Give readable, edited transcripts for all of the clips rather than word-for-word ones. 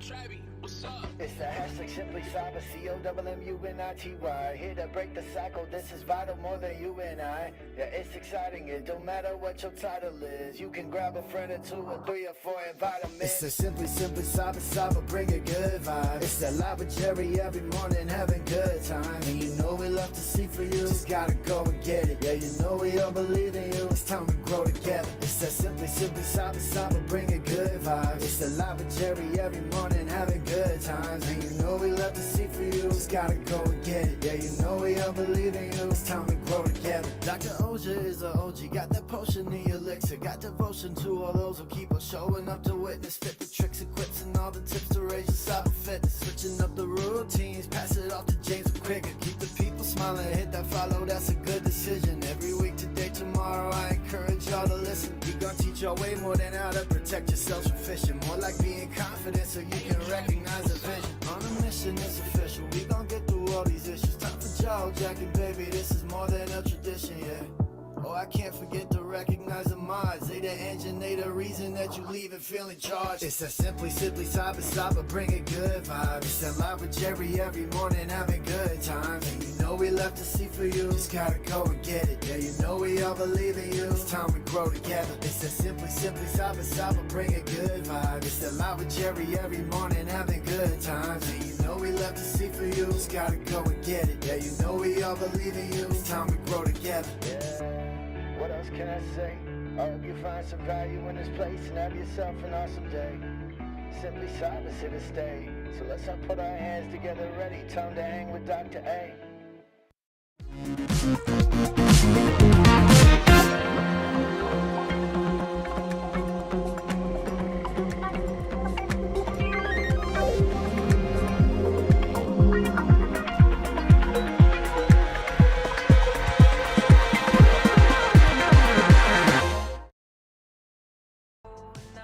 It's the hashtag Simply Cyber, COMMUNITY. Here to break the cycle, this is vital more than you and I. Yeah, it's exciting, it don't matter what your title is. You can grab a friend or two or three or four and vitamins. It's the Simply Cyber, bring a good vibe. It's the live with Jerry every morning, having good time. And you know we love to see for you, just gotta go and get it. Yeah, you know we all believe in you, it's time to grow together. It's the Simply Cyber, bring a good vibe. It's the live with Jerry every morning, having good times. And you know we love to see for you, just gotta go and get it. Yeah, you know we all believe in you, it's time to grow together. Dr. Oja is a OG, got that potion, the elixir. Got devotion to all those who keep on showing up to witness. Fit the tricks and quips and all the tips to raise your cyber fitness. Switching up the routines, pass it off to James quicker. Keep the people smiling, hit that follow, that's a good decision. Every week, today, tomorrow, I encourage y'all to listen. We gon' teach y'all way more than how to protect yourselves from phishing. More like being confident so you can recognize a vision. On a mission, it's official, we gon' get through all these issues. Time for Jawjacking, baby, this is more than a tradition, yeah. Oh, I can't forget to recognize the mods. They the engine, they the reason that you leave and feeling charged. It's a Simply Cyber, bring a good vibe. It's a live with Jerry every morning, having good times. And you know we love to see for you, just gotta go and get it. Yeah, you know we all believe in you, it's time to grow together. It's a Simply Cyber, bring a good vibe. It's a live with Jerry every morning, having good times. And you know we love to see for you, just gotta go and get it. Yeah, you know we all believe in you, it's time to grow together. Yeah. What else can I say? I hope you find some value in this place and have yourself an awesome day. Simply Cyber's here to stay. So let's all put our hands together ready. Time to hang with Dr. A.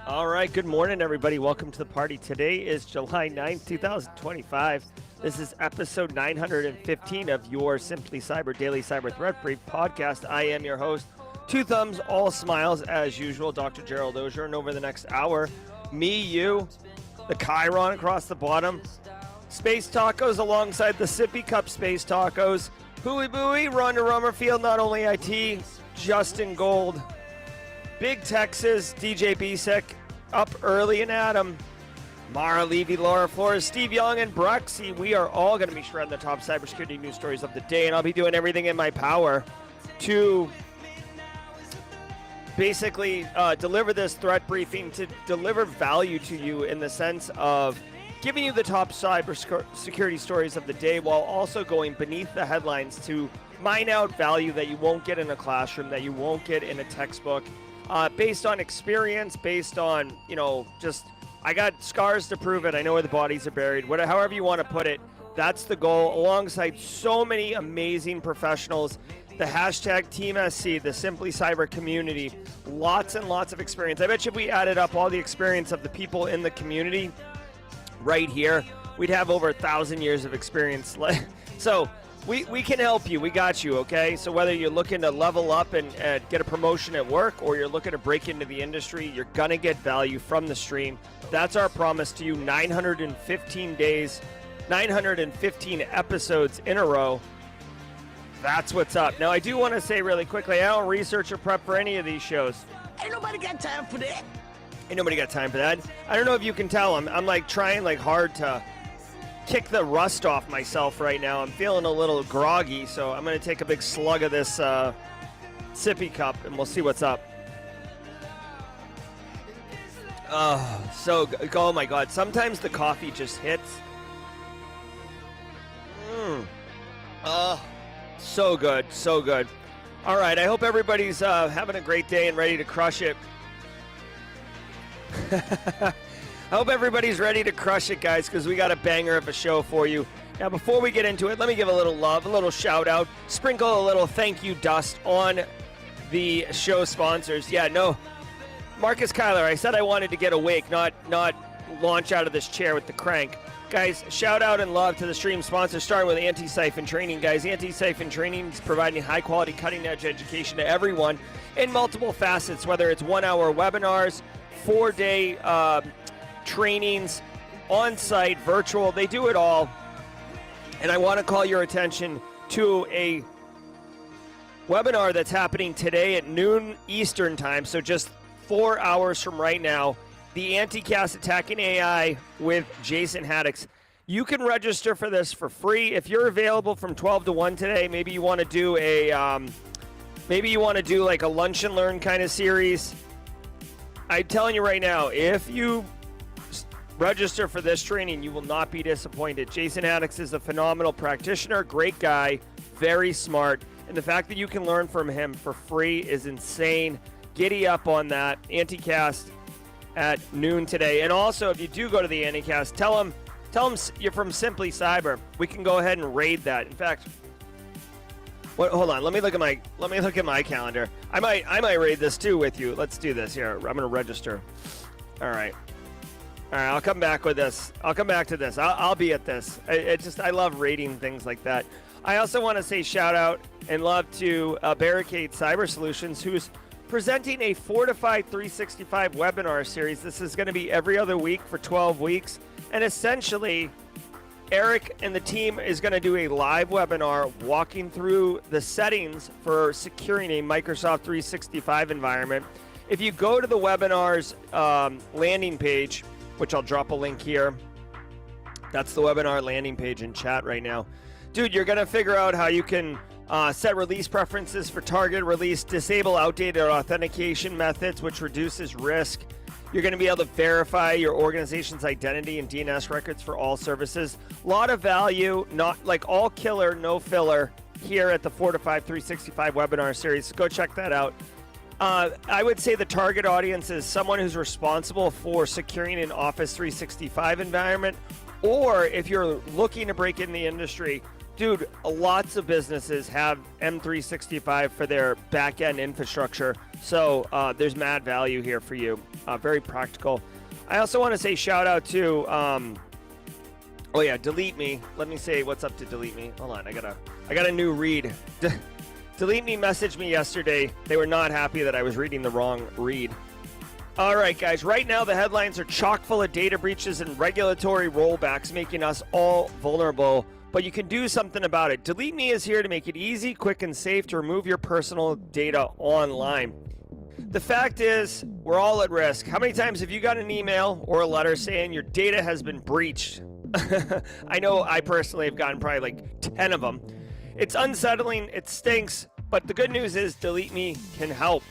All right, good morning, everybody. Welcome to the party. Today is July 9th, 2025. This is episode 915 of your Simply Cyber Daily Cyber Threat Brief podcast. I am your host, two thumbs, all smiles, as usual, Dr. Gerald Ozier. And over the next hour, me, you, the Chiron across the bottom, Space Tacos alongside the Sippy Cup Space Tacos, Hooey Booey, Rhonda Rummerfield, not only IT, Justin Gold, Big Texas, DJ Bisek, up early and Adam, Mara Levy, Laura Flores, Steve Young, and Bruxy. We are all going to be shredding the top cybersecurity news stories of the day, and I'll be doing everything in my power to basically deliver this threat briefing, to deliver value to you in the sense of giving you the top cybersecurity stories of the day while also going beneath the headlines to mine out value that you won't get in a classroom, that you won't get in a textbook. Based on experience, based on, just I got scars to prove it. I know where the bodies are buried. However you want to put it, that's the goal. Alongside so many amazing professionals, the hashtag Team SC, the Simply Cyber community, lots and lots of experience. I bet you if we added up all the experience of the people in the community right here, we'd have over 1,000 years of experience. So we can help you. We got you, okay? So whether you're looking to level up and get a promotion at work, or you're looking to break into the industry, you're going to get value from the stream. That's our promise to you. 915 days, 915 episodes in a row. That's what's up. Now, I do want to say really quickly, I don't research or prep for any of these shows. Ain't nobody got time for that. Ain't nobody got time for that. I don't know if you can tell. I'm like trying like hard to kick the rust off myself right now. I'm feeling a little groggy, so I'm going to take a big slug of this sippy cup, and we'll see what's up. Oh my God. Sometimes the coffee just hits. So good, so good. All right, I hope everybody's having a great day and ready to crush it. I hope everybody's ready to crush it, guys, because we got a banger of a show for you. Now, before we get into it, let me give a little love, a little shout out, sprinkle a little thank you dust on the show sponsors. Yeah, no, Marcus Kyler, I said I wanted to get awake, not launch out of this chair with the crank. Guys, shout out and love to the stream sponsors, starting with Antisyphon Training, guys. Antisyphon Training is providing high-quality, cutting-edge education to everyone in multiple facets, whether it's 1-hour webinars, 4-day trainings, on-site, virtual. They do it all. And I want to call your attention to a webinar that's happening today at noon Eastern time, so just 4 hours from right now, the Anticast Attacking AI with Jason Haddix. You can register for this for free. If you're available from 12 to 1 today, maybe you want to do like a lunch and learn kind of series. I'm telling you right now, if you register for this training, you will not be disappointed. Jason Haddix is a phenomenal practitioner, great guy, very smart, and the fact that you can learn from him for free is insane. Giddy up on that. Anticast at noon today. And also, if you do go to the Anticast, tell him you're from Simply Cyber. We can go ahead and raid that. In fact, hold on. Let me look at my calendar. I might raid this too with you. Let's do this here. I'm going to register. All right. I'll come back with this. I'll come back to this. I'll be at this. I love raiding things like that. I also want to say shout out and love to Barricade Cyber Solutions, who's presenting a Fortified 365 webinar series. This is going to be every other week for 12 weeks. And essentially, Eric and the team is going to do a live webinar walking through the settings for securing a Microsoft 365 environment. If you go to the webinar's landing page, which I'll drop a link here, that's the webinar landing page in chat right now. Dude, you're going to figure out how you can set release preferences for target release, disable outdated authentication methods, which reduces risk. You're going to be able to verify your organization's identity and DNS records for all services. A lot of value, not like all killer, no filler here at the Fortified 365 webinar series. Go check that out. I would say the target audience is someone who's responsible for securing an Office 365 environment, or if you're looking to break in the industry, dude, lots of businesses have M365 for their back-end infrastructure, so there's mad value here for you. Very practical. I also want to say shout out to, Delete Me. Let me say what's up to Delete Me. Hold on, I got a new read. Delete Me messaged me yesterday. They were not happy that I was reading the wrong read. All right, guys. Right now, the headlines are chock full of data breaches and regulatory rollbacks, making us all vulnerable. But you can do something about it. Delete Me is here to make it easy, quick, and safe to remove your personal data online. The fact is, we're all at risk. How many times have you got an email or a letter saying your data has been breached? I know I personally have gotten probably like 10 of them. It's unsettling, it stinks, but the good news is Delete Me can help.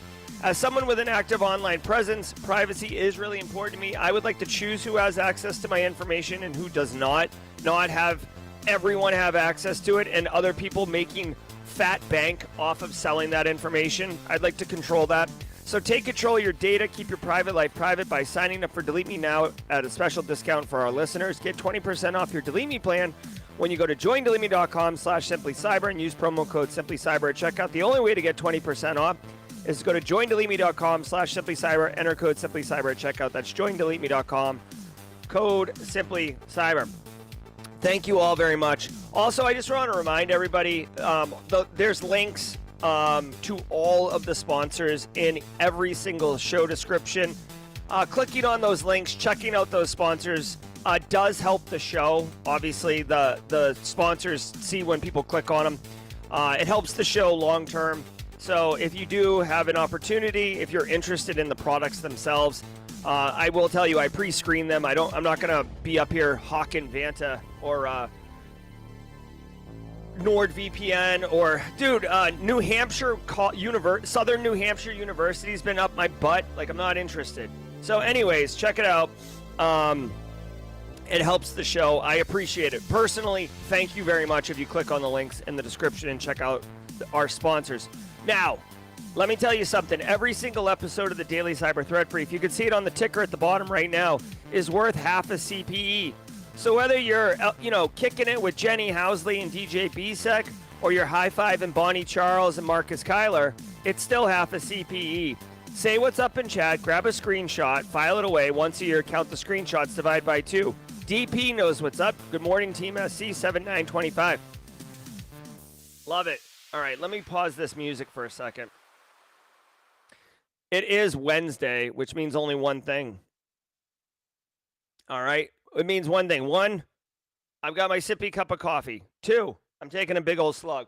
As someone with an active online presence, privacy is really important to me. I would like to choose who has access to my information and who does not have everyone have access to it and other people making fat bank off of selling that information. I'd like to control that. So take control of your data, keep your private life private by signing up for Delete Me now at a special discount for our listeners. Get 20% off your Delete Me plan when you go to joindeleteme.com/simplycyber and use promo code simplycyber at checkout. The only way to get 20% off is to go to joindeleteme.com/simplycyber, enter code simplycyber at checkout. That's joindeleteme.com, code simplycyber. Thank you all very much. Also, I just want to remind everybody, there's links to all of the sponsors in every single show description. Clicking on those links, checking out those sponsors does help the show. Obviously, the sponsors see when people click on them. It helps the show long term. So if you do have an opportunity, if you're interested in the products themselves, I will tell you I pre-screen them. I'm not going to be up here hawking Vanta or NordVPN or New Hampshire Southern New Hampshire University's been up my butt. Like, I'm not interested. So anyways, check it out. It helps the show. I appreciate it. Personally, thank you very much if you click on the links in the description and check out our sponsors. Now, let me tell you something. Every single episode of the Daily Cyber Threat Brief, you can see it on the ticker at the bottom right now, is worth half a CPE. So whether you're, kicking it with Jenny Housley and DJ Bisek, or you're high-fiving Bonnie Charles and Marcus Kyler, it's still half a CPE. Say what's up in chat, grab a screenshot, file it away. Once a year, count the screenshots, divide by 2. DP knows what's up. Good morning, Team SC 7925. Love it. All right, let me pause this music for a second. It is Wednesday, which means only one thing. All right. it means one thing. One, I've got my sippy cup of coffee. Two, I'm taking a big old slug.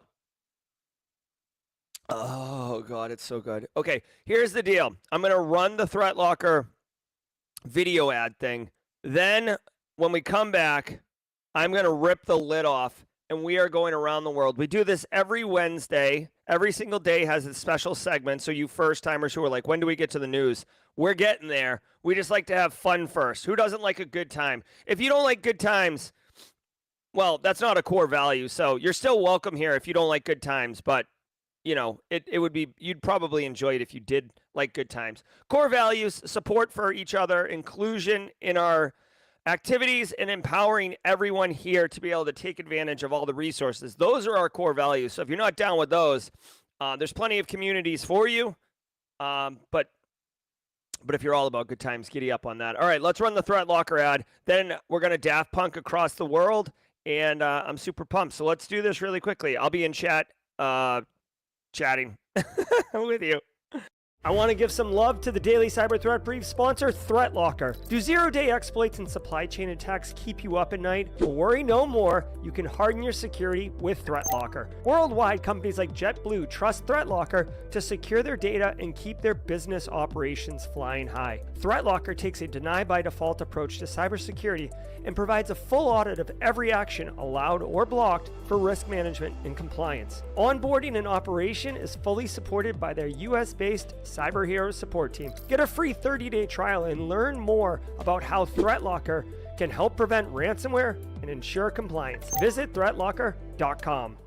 Oh, God, it's so good. Okay, here's the deal. I'm going to run the Threat Locker video ad thing. Then when we come back, I'm going to rip the lid off, and we are going around the world. We do this every Wednesday. Every single day has a special segment, so you first-timers who are like, when do we get to the news? We're getting there. We just like to have fun first. Who doesn't like a good time? If you don't like good times, well, that's not a core value, so you're still welcome here if you don't like good times, but you know, it would be, you'd probably enjoy it if you did like good times. Core values, support for each other, inclusion in our activities, and empowering everyone here to be able to take advantage of all the resources. Those are our core values. So if you're not down with those, there's plenty of communities for you. But if you're all about good times, giddy up on that. All right, let's run the Threat Locker ad. Then we're going to Daft Punk across the world, and I'm super pumped. So let's do this really quickly. I'll be in chat. Chatting with you. I want to give some love to the Daily Cyber Threat Brief sponsor, Threat Locker. Do zero-day exploits and supply chain attacks keep you up at night? Well, worry no more. You can harden your security with Threat Locker. Worldwide, companies like JetBlue trust Threat Locker to secure their data and keep their business operations flying high. Threat Locker takes a deny-by-default approach to cybersecurity and provides a full audit of every action allowed or blocked for risk management and compliance. Onboarding and operation is fully supported by their US-based Cyber Heroes support team. Get a free 30-day trial and learn more about how Threat Locker can help prevent ransomware and ensure compliance. Visit threatlocker.com.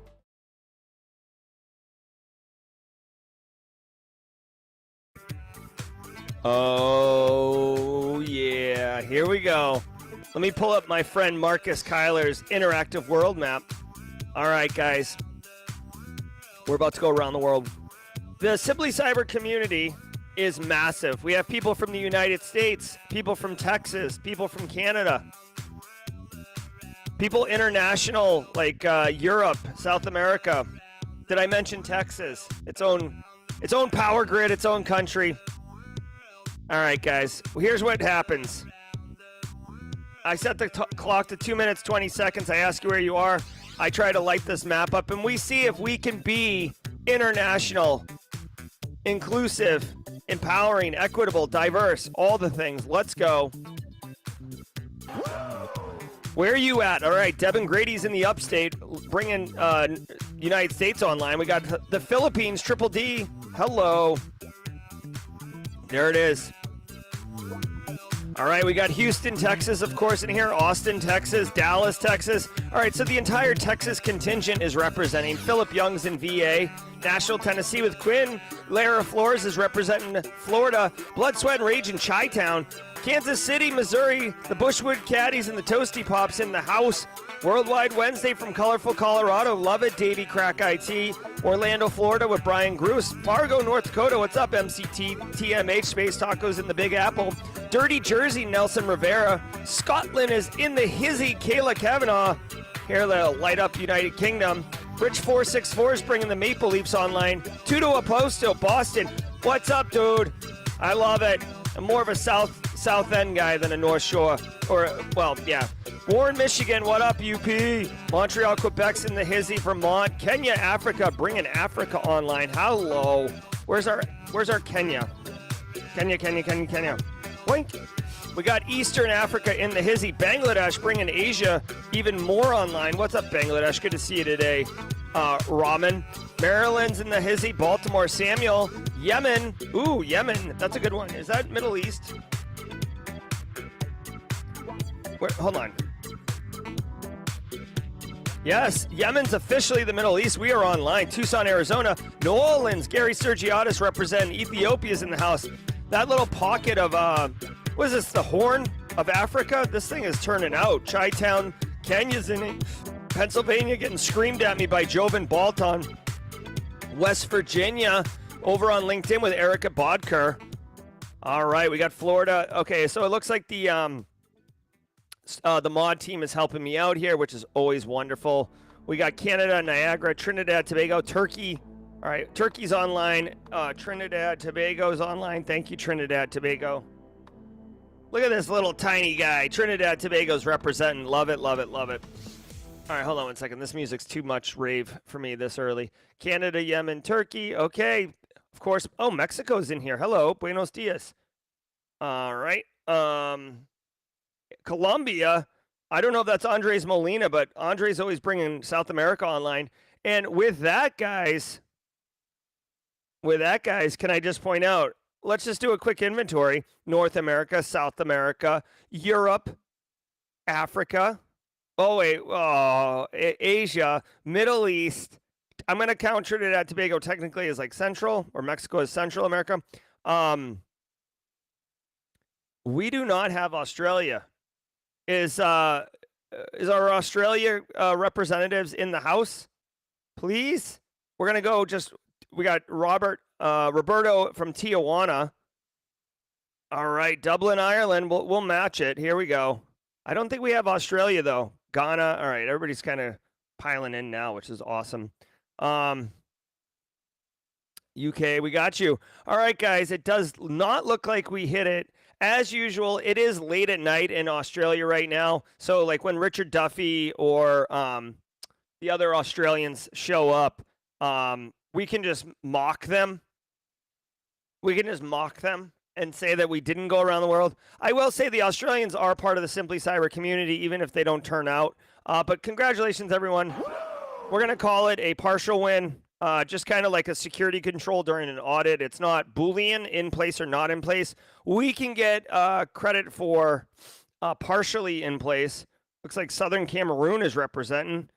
Oh, yeah. Here we go. Let me pull up my friend Marcus Kyler's interactive world map. All right, guys. We're about to go around the world. The Simply Cyber community is massive. We have people from the United States, people from Texas, people from Canada, people international like Europe, South America. Did I mention Texas? Its own power grid, its own country. All right, guys. Well, here's what happens. I set the clock to 2 minutes, 20 seconds. I ask you where you are. I try to light this map up, and we see if we can be international, inclusive, empowering, equitable, diverse, all the things. Let's go. Where are you at? All right, Devin Grady's in the upstate, bringing United States online. We got the Philippines, Triple D. Hello. There it is. All right, we got Houston, Texas, of course, in here. Austin, Texas. Dallas, Texas. All right, so the entire Texas contingent is representing. Philip Young's in VA. Nashville, Tennessee with Quinn. Lara Flores is representing Florida. Blood, Sweat, and Rage in Chi-Town. Kansas City, Missouri. The Bushwood Caddies and the Toasty Pops in the house. Worldwide Wednesday from Colorful, Colorado. Love it, Davey Crack IT. Orlando, Florida with Brian Groos. Fargo, North Dakota. What's up, MCT? TMH, Space Tacos in the Big Apple. Dirty Jersey, Nelson Rivera. Scotland is in the hizzy, Kayla Kavanaugh. Here, they'll light up United Kingdom. Rich 464 is bringing the Maple Leafs online. Tudo Aposto, Boston. What's up, dude? I love it. I'm more of a South End guy than a North Shore. Or, well, yeah. Warren, Michigan. What up, UP? Montreal, Quebec's in the hizzy. Vermont. Kenya, Africa. Bringing Africa online. Hello. Where's our Kenya? Kenya. Boink. We got Eastern Africa in the hizzy. Bangladesh bringing Asia even more online. What's up, Bangladesh? Good to see you today. Ramen. Maryland's in the hizzy. Baltimore. Samuel. Yemen. Ooh, Yemen. That's a good one. Is that Middle East? Hold on. Yes, Yemen's officially the Middle East. We are online. Tucson, Arizona. New Orleans. Gary Sergiotis representing. Ethiopia's in the house. That little pocket of, what is this, the Horn of Africa? This thing is turning out. Chi-Town, Kenya's in it. Pennsylvania getting screamed at me by Jovan Balton. West Virginia over on LinkedIn with Erica Bodker. All right, we got Florida. Okay, so it looks like the mod team is helping me out here, which is always wonderful. We got Canada, Niagara, Trinidad, Tobago, Turkey. All right, Turkey's online. Trinidad, Tobago's online. Thank you, Trinidad, Tobago. Look at this little tiny guy. Trinidad Tobago's representing. Love it, love it, love it. All right, hold on one second. This music's too much rave for me this early. Canada, Yemen, Turkey. Okay, of course. Oh, Mexico's in here. Hello, buenos dias. All right. Colombia. I don't know if that's Andres Molina, but Andres always bringing South America online. And with that, guys, can I just point out, let's just do a quick inventory. North America, South America, Europe, Africa. Oh, wait. Oh, Asia, Middle East. I'm going to count Trinidad Tobago technically as like Central, or Mexico as Central America. We do not have Australia. Is our Australia representatives in the house? Please? We're going to go we got Roberto from Tijuana. All right, Dublin, Ireland. We'll match it. Here we go. I don't think we have Australia, though. Ghana. All right, everybody's kind of piling in now, which is awesome. UK, we got you. All right, guys, it does not look like we hit it. As usual, it is late at night in Australia right now. So, like, when Richard Duffy or the other Australians show up, we can just mock them. We can just mock them and say that we didn't go around the world. I will say the Australians are part of the Simply Cyber community, even if they don't turn out. But congratulations, everyone. We're going to call it a partial win, just kind of like a security control during an audit. It's not Boolean, in place or not in place. We can get credit for partially in place. Looks like Southern Cameroon is representing.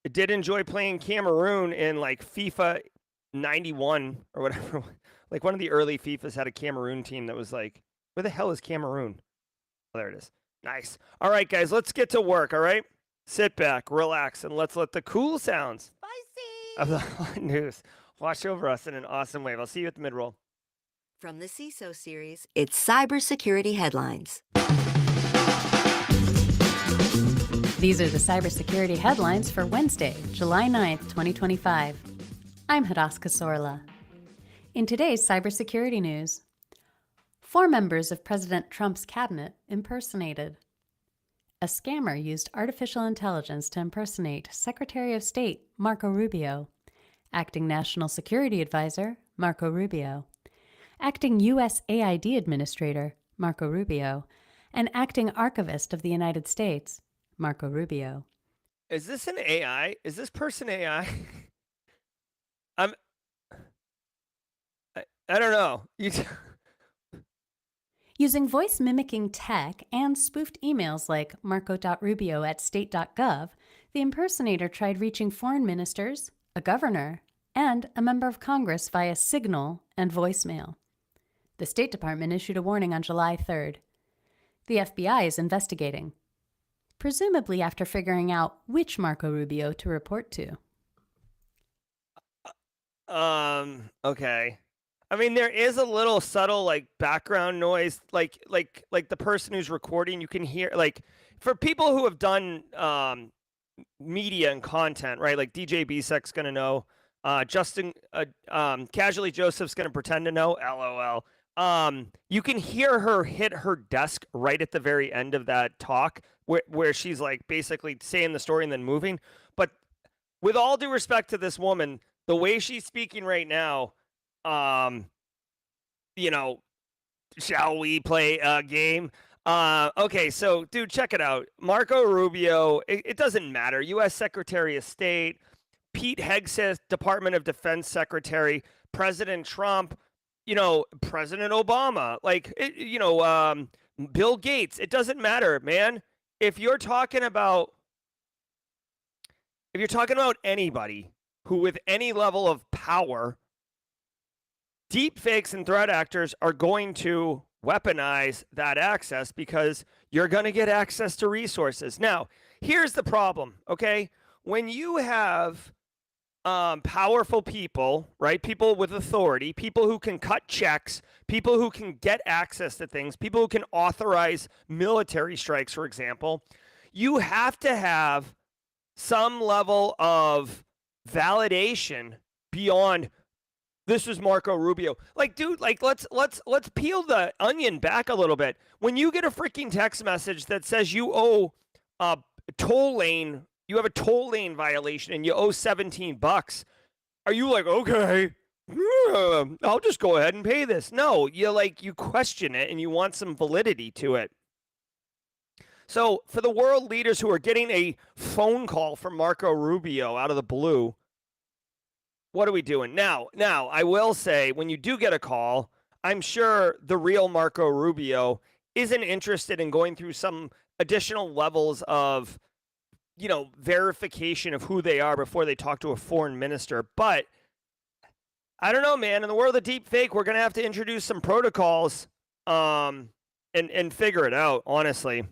I did enjoy playing Cameroon in like FIFA 91 or whatever. Like one of the early FIFAs had a Cameroon team that was like, where the hell is Cameroon? Oh, there it is. Nice. All right, guys, let's get to work, all right? Sit back, relax, and let's let the cool sounds of the hot news wash over us in an awesome wave. I'll see you at the mid-roll. From the CISO series, it's Cybersecurity Headlines. These are the cybersecurity headlines for Wednesday, July 9th, 2025. I'm Hadaska Sorla. In today's cybersecurity news, 4 members of President Trump's cabinet impersonated. A scammer used artificial intelligence to impersonate Secretary of State Marco Rubio, Acting National Security Advisor Marco Rubio, Acting U.S. AID Administrator Marco Rubio, and Acting Archivist of the United States Marco Rubio. Is this an AI? Is this person AI? I don't know. Using voice mimicking tech and spoofed emails like marco.rubio@state.gov, the impersonator tried reaching foreign ministers, a governor, and a member of Congress via Signal and voicemail. The State Department issued a warning on July 3rd. The FBI is investigating, presumably after figuring out which Marco Rubio to report to. Okay. I mean, there is a little subtle like background noise, like the person who's recording. You can hear, like, for people who have done media and content, right? Like DJ Bsec's gonna know. Justin, Casually Joseph's gonna pretend to know. LOL. You can hear her hit her desk right at the very end of that talk, where she's like basically saying the story and then moving. But with all due respect to this woman, the way she's speaking right now. Shall we play a game? Okay, so dude, check it out. Marco Rubio, it doesn't matter. U.S. Secretary of State, Pete Hegseth, Department of Defense Secretary, President Trump, President Obama, Bill Gates. It doesn't matter, man. If you're talking about anybody who with any level of power, deep fakes and threat actors are going to weaponize that access because you're going to get access to resources. Now, here's the problem, okay? When you have powerful people, right? People with authority, people who can cut checks, people who can get access to things, people who can authorize military strikes, for example, you have to have some level of validation beyond this is Marco Rubio. Like, dude, like let's peel the onion back a little bit. When you get a freaking text message that says you owe a toll lane, you have a toll lane violation and you owe $17, are you like, okay, I'll just go ahead and pay this? No, you question it and you want some validity to it. So for the world leaders who are getting a phone call from Marco Rubio out of the blue, what are we doing? Now, I will say, when you do get a call, I'm sure the real Marco Rubio isn't interested in going through some additional levels of, verification of who they are before they talk to a foreign minister. But I don't know, man. In the world of deep fake, we're going to have to introduce some protocols and figure it out, honestly.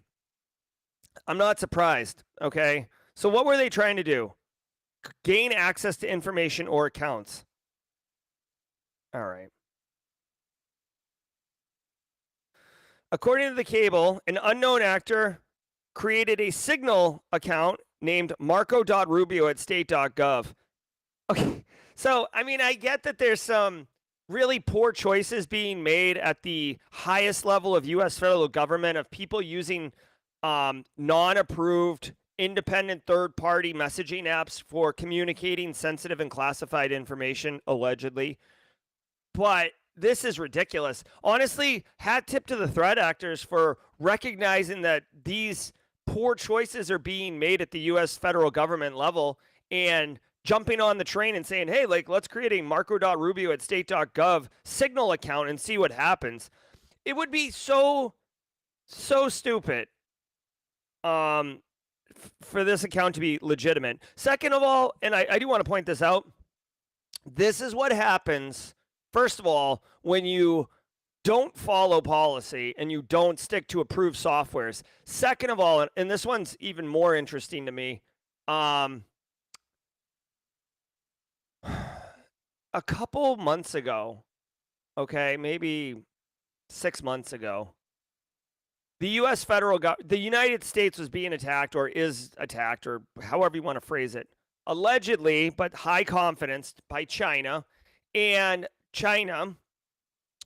I'm not surprised, okay? So what were they trying to do? Gain access to information or accounts. All right. According to the cable, an unknown actor created a Signal account named marco.rubio at state.gov. Okay, so, I mean, I get that there's some really poor choices being made at the highest level of U.S. federal government of people using non-approved, independent third-party messaging apps for communicating sensitive and classified information, allegedly. But this is ridiculous. Honestly, hat tip to the threat actors for recognizing that these poor choices are being made at the U.S. federal government level and jumping on the train and saying, hey, let's create a marco.rubio at state.gov Signal account and see what happens. It would be so stupid for this account to be legitimate. Second of all, and I do want to point this out, this is what happens, first of all, when you don't follow policy and you don't stick to approved softwares. Second of all, and this one's even more interesting to me, a couple months ago, okay, maybe 6 months ago, the U.S. the United States was being attacked or is attacked, or however you want to phrase it, allegedly, but high confidence, by China. And China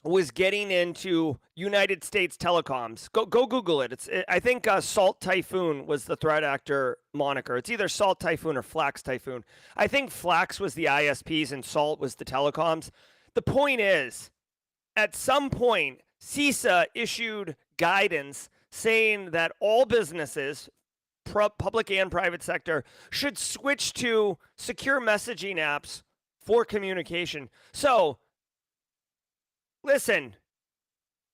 was getting into United States telecoms. Go Google it. I think Salt Typhoon was the threat actor moniker. It's either Salt Typhoon or Flax Typhoon. I think Flax was the ISPs and Salt was the telecoms. The point is, at some point, CISA issued guidance saying that all businesses, public and private sector, should switch to secure messaging apps for communication. So, listen,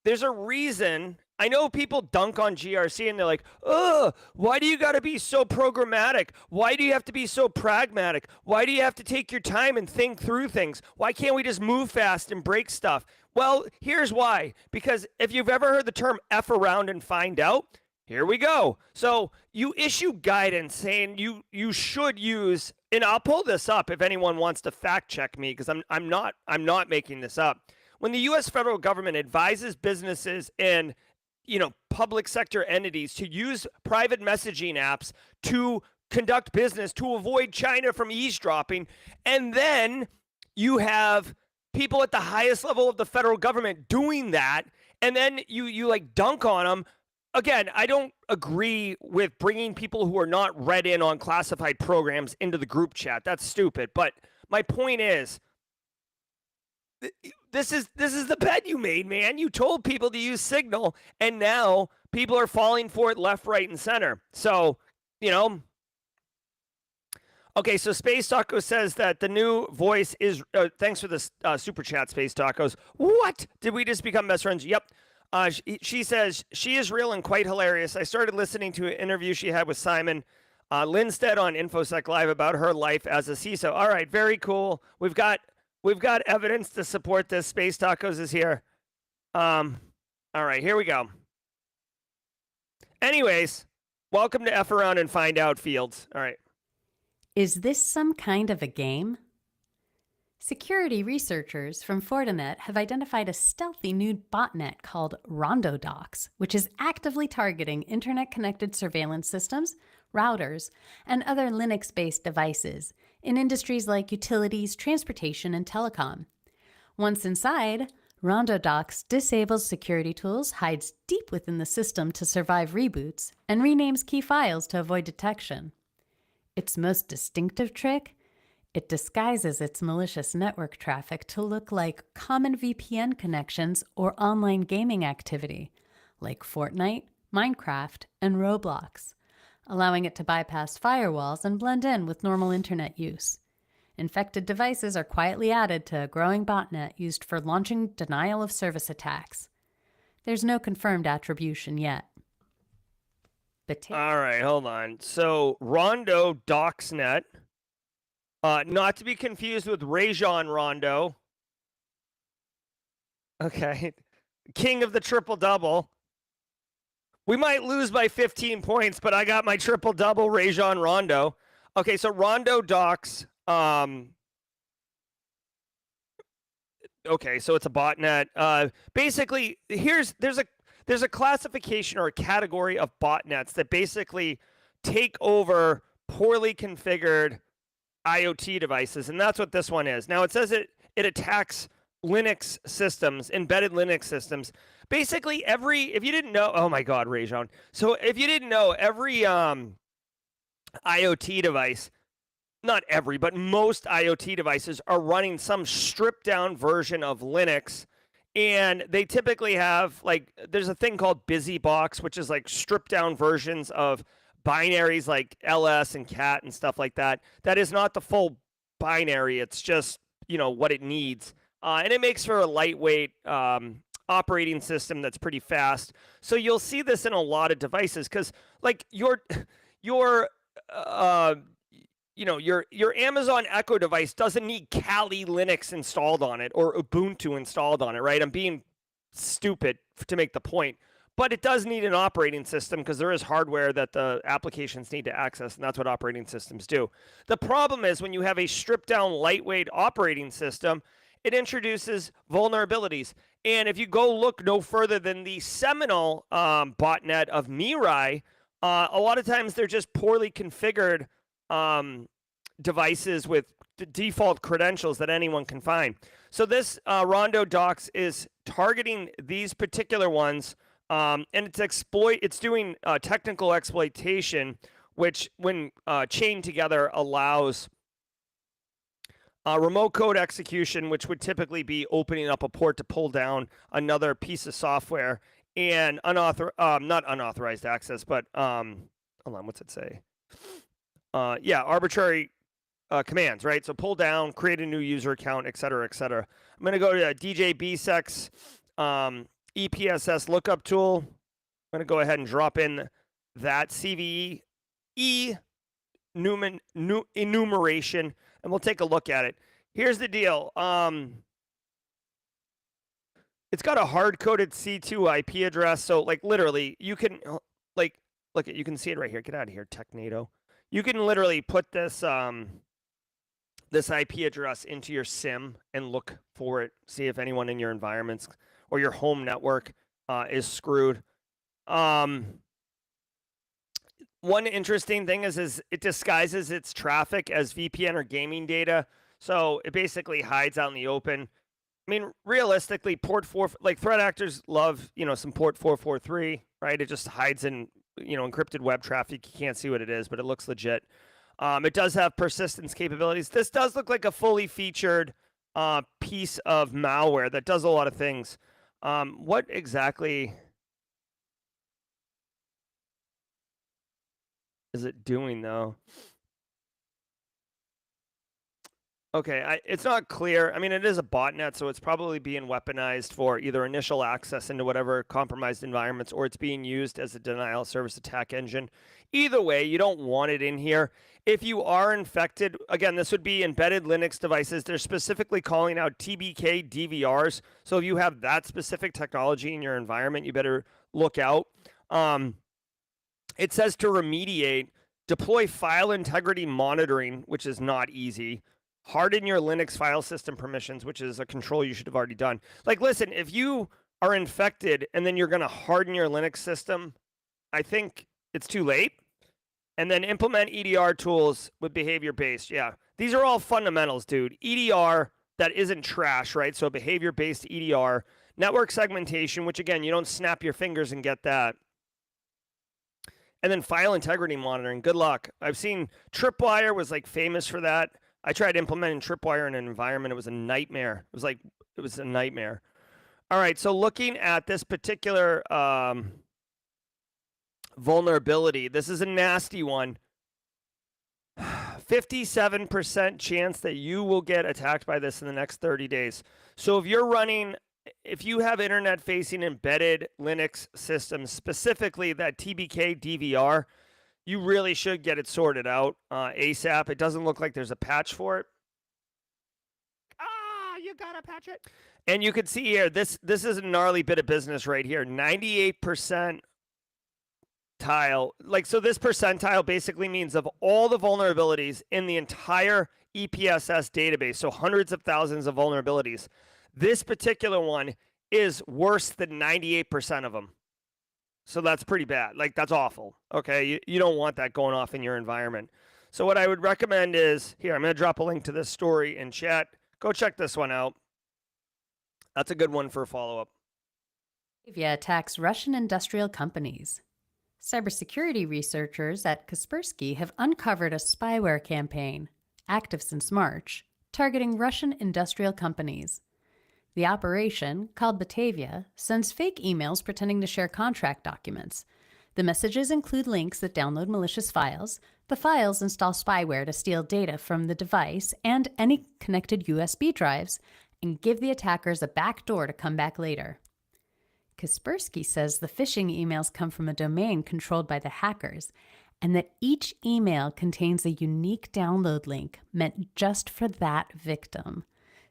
there's a reason. I know people dunk on GRC and they're like, oh, why do you got to be so programmatic? Why do you have to be so pragmatic? Why do you have to take your time and think through things? Why can't we just move fast and break stuff? Well, here's why. Because if you've ever heard the term F around and find out, here we go. So you issue guidance saying you should use, and I'll pull this up if anyone wants to fact check me, because I'm not making this up. When the U.S. federal government advises businesses and public sector entities to use private messaging apps to conduct business to avoid China from eavesdropping, and then you have people at the highest level of the federal government doing that, and then you like dunk on them. Again, I don't agree with bringing people who are not read in on classified programs into the group chat. That's stupid. But my point is, this is the bet you made, man. You told people to use Signal, and now people are falling for it left, right, and center. So, Okay, so Space Taco says that the new voice is... thanks for this super chat, Space Tacos. What? Did we just become best friends? Yep. She says, she is real and quite hilarious. I started listening to an interview she had with Simon Lindstedt on InfoSec Live about her life as a CISO. All right, very cool. We've got evidence to support this. Space Tacos is here. All right, here we go. Anyways, welcome to F Around and Find Out Fields. All right. Is this some kind of a game? Security researchers from Fortinet have identified a stealthy new botnet called RondoDox, which is actively targeting internet-connected surveillance systems, routers, and other Linux-based devices in industries like utilities, transportation, and telecom. Once inside, RondoDox disables security tools, hides deep within the system to survive reboots, and renames key files to avoid detection. Its most distinctive trick? It disguises its malicious network traffic to look like common VPN connections or online gaming activity, like Fortnite, Minecraft, and Roblox, allowing it to bypass firewalls and blend in with normal internet use. Infected devices are quietly added to a growing botnet used for launching denial-of-service attacks. There's no confirmed attribution yet. All right, hold on. So, RondoDoxnet, not to be confused with Rajon Rondo. Okay. King of the triple-double. We might lose by 15 points, but I got my triple-double, Rajon Rondo. Okay, so RondoDox... okay, so it's a botnet. Basically, there's a classification or a category of botnets that basically take over poorly configured IoT devices, and that's what this one is. Now, it says it attacks Linux systems, embedded Linux systems. Basically, if you didn't know, oh my God, Rajon. So if you didn't know, every IoT device, not every, but most IoT devices are running some stripped down version of Linux. And they typically have, like, there's a thing called BusyBox, which is like stripped down versions of binaries like ls and cat and stuff like that. That is not the full binary. It's just, what it needs. And it makes for a lightweight operating system that's pretty fast. So you'll see this in a lot of devices because, like, your Amazon Echo device doesn't need Kali Linux installed on it or Ubuntu installed on it, right? I'm being stupid to make the point. But it does need an operating system because there is hardware that the applications need to access, and that's what operating systems do. The problem is when you have a stripped-down, lightweight operating system, it introduces vulnerabilities. And if you go look no further than the seminal botnet of Mirai, a lot of times they're just poorly configured devices with default credentials that anyone can find. So this RondoDox is targeting these particular ones, and it's doing technical exploitation, which when chained together allows remote code execution, which would typically be opening up a port to pull down another piece of software, and not unauthorized access, but hold on, what's it say? Arbitrary commands, right? So pull down, create a new user account, et cetera, et cetera. I'm going to go to DJ BSEC's EPSS lookup tool. I'm going to go ahead and drop in that CVE enumeration, and we'll take a look at it. Here's the deal. It's got a hard-coded C2 IP address, so like literally you can you can see it right here. Get out of here, TechNado. You can literally put this this IP address into your SIM and look for it. See if anyone in your environments or your home network is screwed. One interesting thing is it disguises its traffic as VPN or gaming data, so it basically hides out in the open. I mean, realistically, threat actors love some port 443, right? It just hides in encrypted web traffic. You can't see what it is, but it looks legit. It does have persistence capabilities. This does look like a fully featured piece of malware that does a lot of things. What exactly is it doing, though? Okay, it's not clear. I mean, it is a botnet, so it's probably being weaponized for either initial access into whatever compromised environments, or it's being used as a denial of service attack engine. Either way, you don't want it in here. If you are infected, again, this would be embedded Linux devices. They're specifically calling out TBK DVRs. So if you have that specific technology in your environment, you better look out. It says to remediate, deploy file integrity monitoring, which is not easy. Harden your Linux file system permissions, which is a control you should have already done. Like, listen, if you are infected and then you're going to harden your Linux system, I think it's too late. And then implement EDR tools with behavior-based. Yeah, these are all fundamentals, dude. EDR, that isn't trash, right? So behavior-based EDR, network segmentation, which again, you don't snap your fingers and get that. And then file integrity monitoring. Good luck. I've seen Tripwire was like famous for that. I tried implementing Tripwire in an environment. It was a nightmare. It was a nightmare. All right, so looking at this particular vulnerability, this is a nasty one. 57% chance that you will get attacked by this in the next 30 days. So if you have internet-facing embedded Linux systems, specifically that TBK DVR, you really should get it sorted out ASAP. It doesn't look like there's a patch for it. You gotta patch it. And you can see here, this is a gnarly bit of business right here. 98% tile. So this percentile basically means of all the vulnerabilities in the entire EPSS database, so hundreds of thousands of vulnerabilities, this particular one is worse than 98% of them. So that's pretty bad. That's awful. Okay, you don't want that going off in your environment. So what I would recommend is, here, I'm going to drop a link to this story in chat. Go check this one out. That's a good one for a follow-up. Behavior attacks Russian industrial companies. Cybersecurity researchers at Kaspersky have uncovered a spyware campaign, active since March, targeting Russian industrial companies. The operation, called Batavia, sends fake emails pretending to share contract documents. The messages include links that download malicious files. The files install spyware to steal data from the device and any connected USB drives and give the attackers a backdoor to come back later. Kaspersky says the phishing emails come from a domain controlled by the hackers, and that each email contains a unique download link meant just for that victim,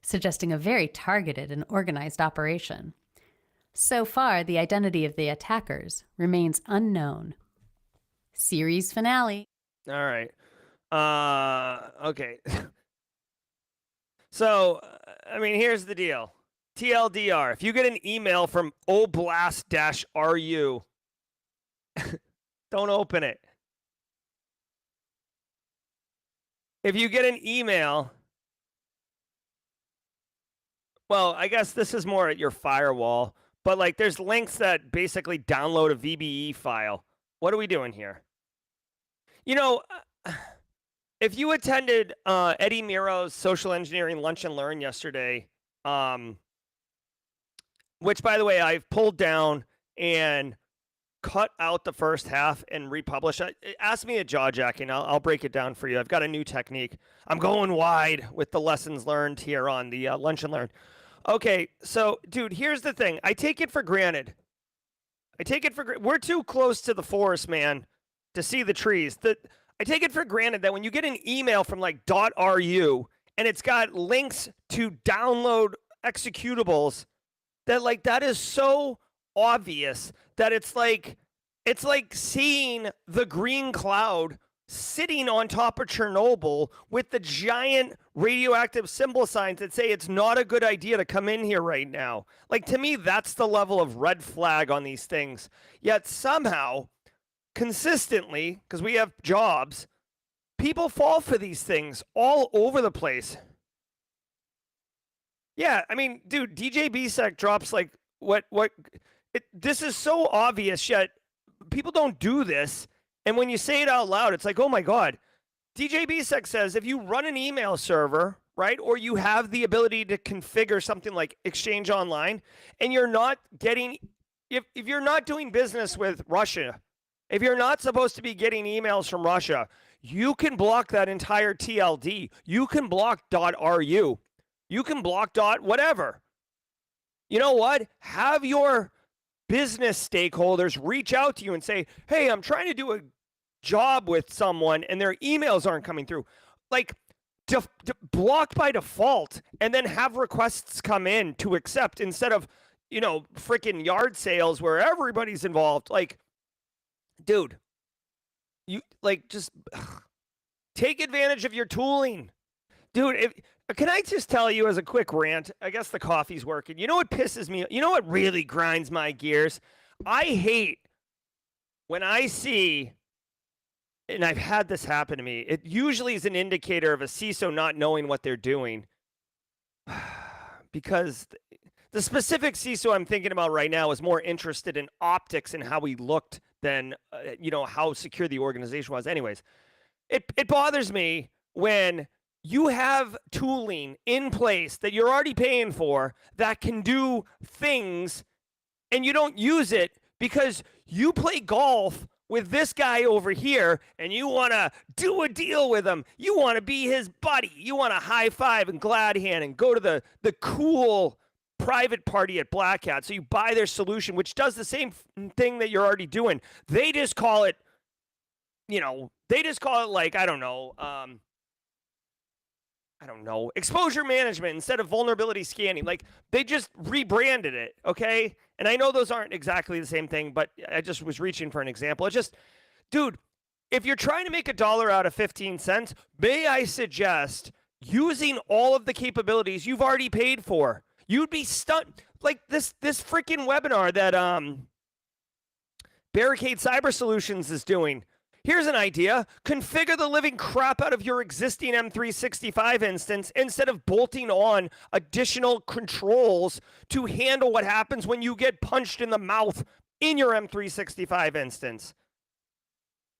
suggesting a very targeted and organized operation. So far, the identity of the attackers remains unknown. Series finale. All right. Okay. So, here's the deal. TLDR, if you get an email from oblast-ru, don't open it. If you get an email, well, I guess this is more at your firewall, but there's links that basically download a VBE file. What are we doing here? If you attended Eddie Miro's Social Engineering Lunch and Learn yesterday, which, by the way, I've pulled down and cut out the first half and republished. Ask me at Jawjacking. I'll break it down for you. I've got a new technique. I'm going wide with the lessons learned here on the Lunch and Learn. Okay, so, dude, here's the thing. I take it for granted. We're too close to the forest, man, to see the trees. I take it for granted that when you get an email from .ru and it's got links to download executables, that is so obvious that it's like seeing the green cloud sitting on top of Chernobyl with the giant radioactive symbol signs that say it's not a good idea to come in here right now. To me, that's the level of red flag on these things. Yet somehow, consistently, because we have jobs, people fall for these things all over the place. Yeah, dude, DJ BSEC drops this is so obvious, yet people don't do this. And when you say it out loud, it's like, oh my God. DJ BSEC says if you run an email server, right, or you have the ability to configure something like Exchange Online, and you're not getting, if you're not doing business with Russia, if you're not supposed to be getting emails from Russia, you can block that entire TLD. You can block .ru. You can block whatever. You know what? Have your business stakeholders reach out to you and say, hey, I'm trying to do a job with someone and their emails aren't coming through. Block by default and then have requests come in to accept instead of, freaking yard sales where everybody's involved. Dude, you just take advantage of your tooling. Dude, can I just tell you as a quick rant? I guess the coffee's working. You know what pisses me? You know what really grinds my gears? I hate when I see, and I've had this happen to me, it usually is an indicator of a CISO not knowing what they're doing. because the specific CISO I'm thinking about right now is more interested in optics and how he looked than how secure the organization was. Anyways, it bothers me when you have tooling in place that you're already paying for that can do things and you don't use it because you play golf with this guy over here and you want to do a deal with him. You want to be his buddy. You want to high five and glad hand and go to the cool private party at Black Hat. So you buy their solution, which does the same thing that you're already doing. They just call it, like, I don't know, exposure management instead of vulnerability scanning. Like, they just rebranded it, okay? And I know those aren't exactly the same thing, but I just was reaching for an example. It's just, dude, if you're trying to make $1 out of 15 cents, may I suggest using all of the capabilities you've already paid for. You'd be stunned. Like this freaking webinar that Barricade Cyber Solutions is doing. Here's an idea. Configure the living crap out of your existing M365 instance instead of bolting on additional controls to handle what happens when you get punched in the mouth in your M365 instance.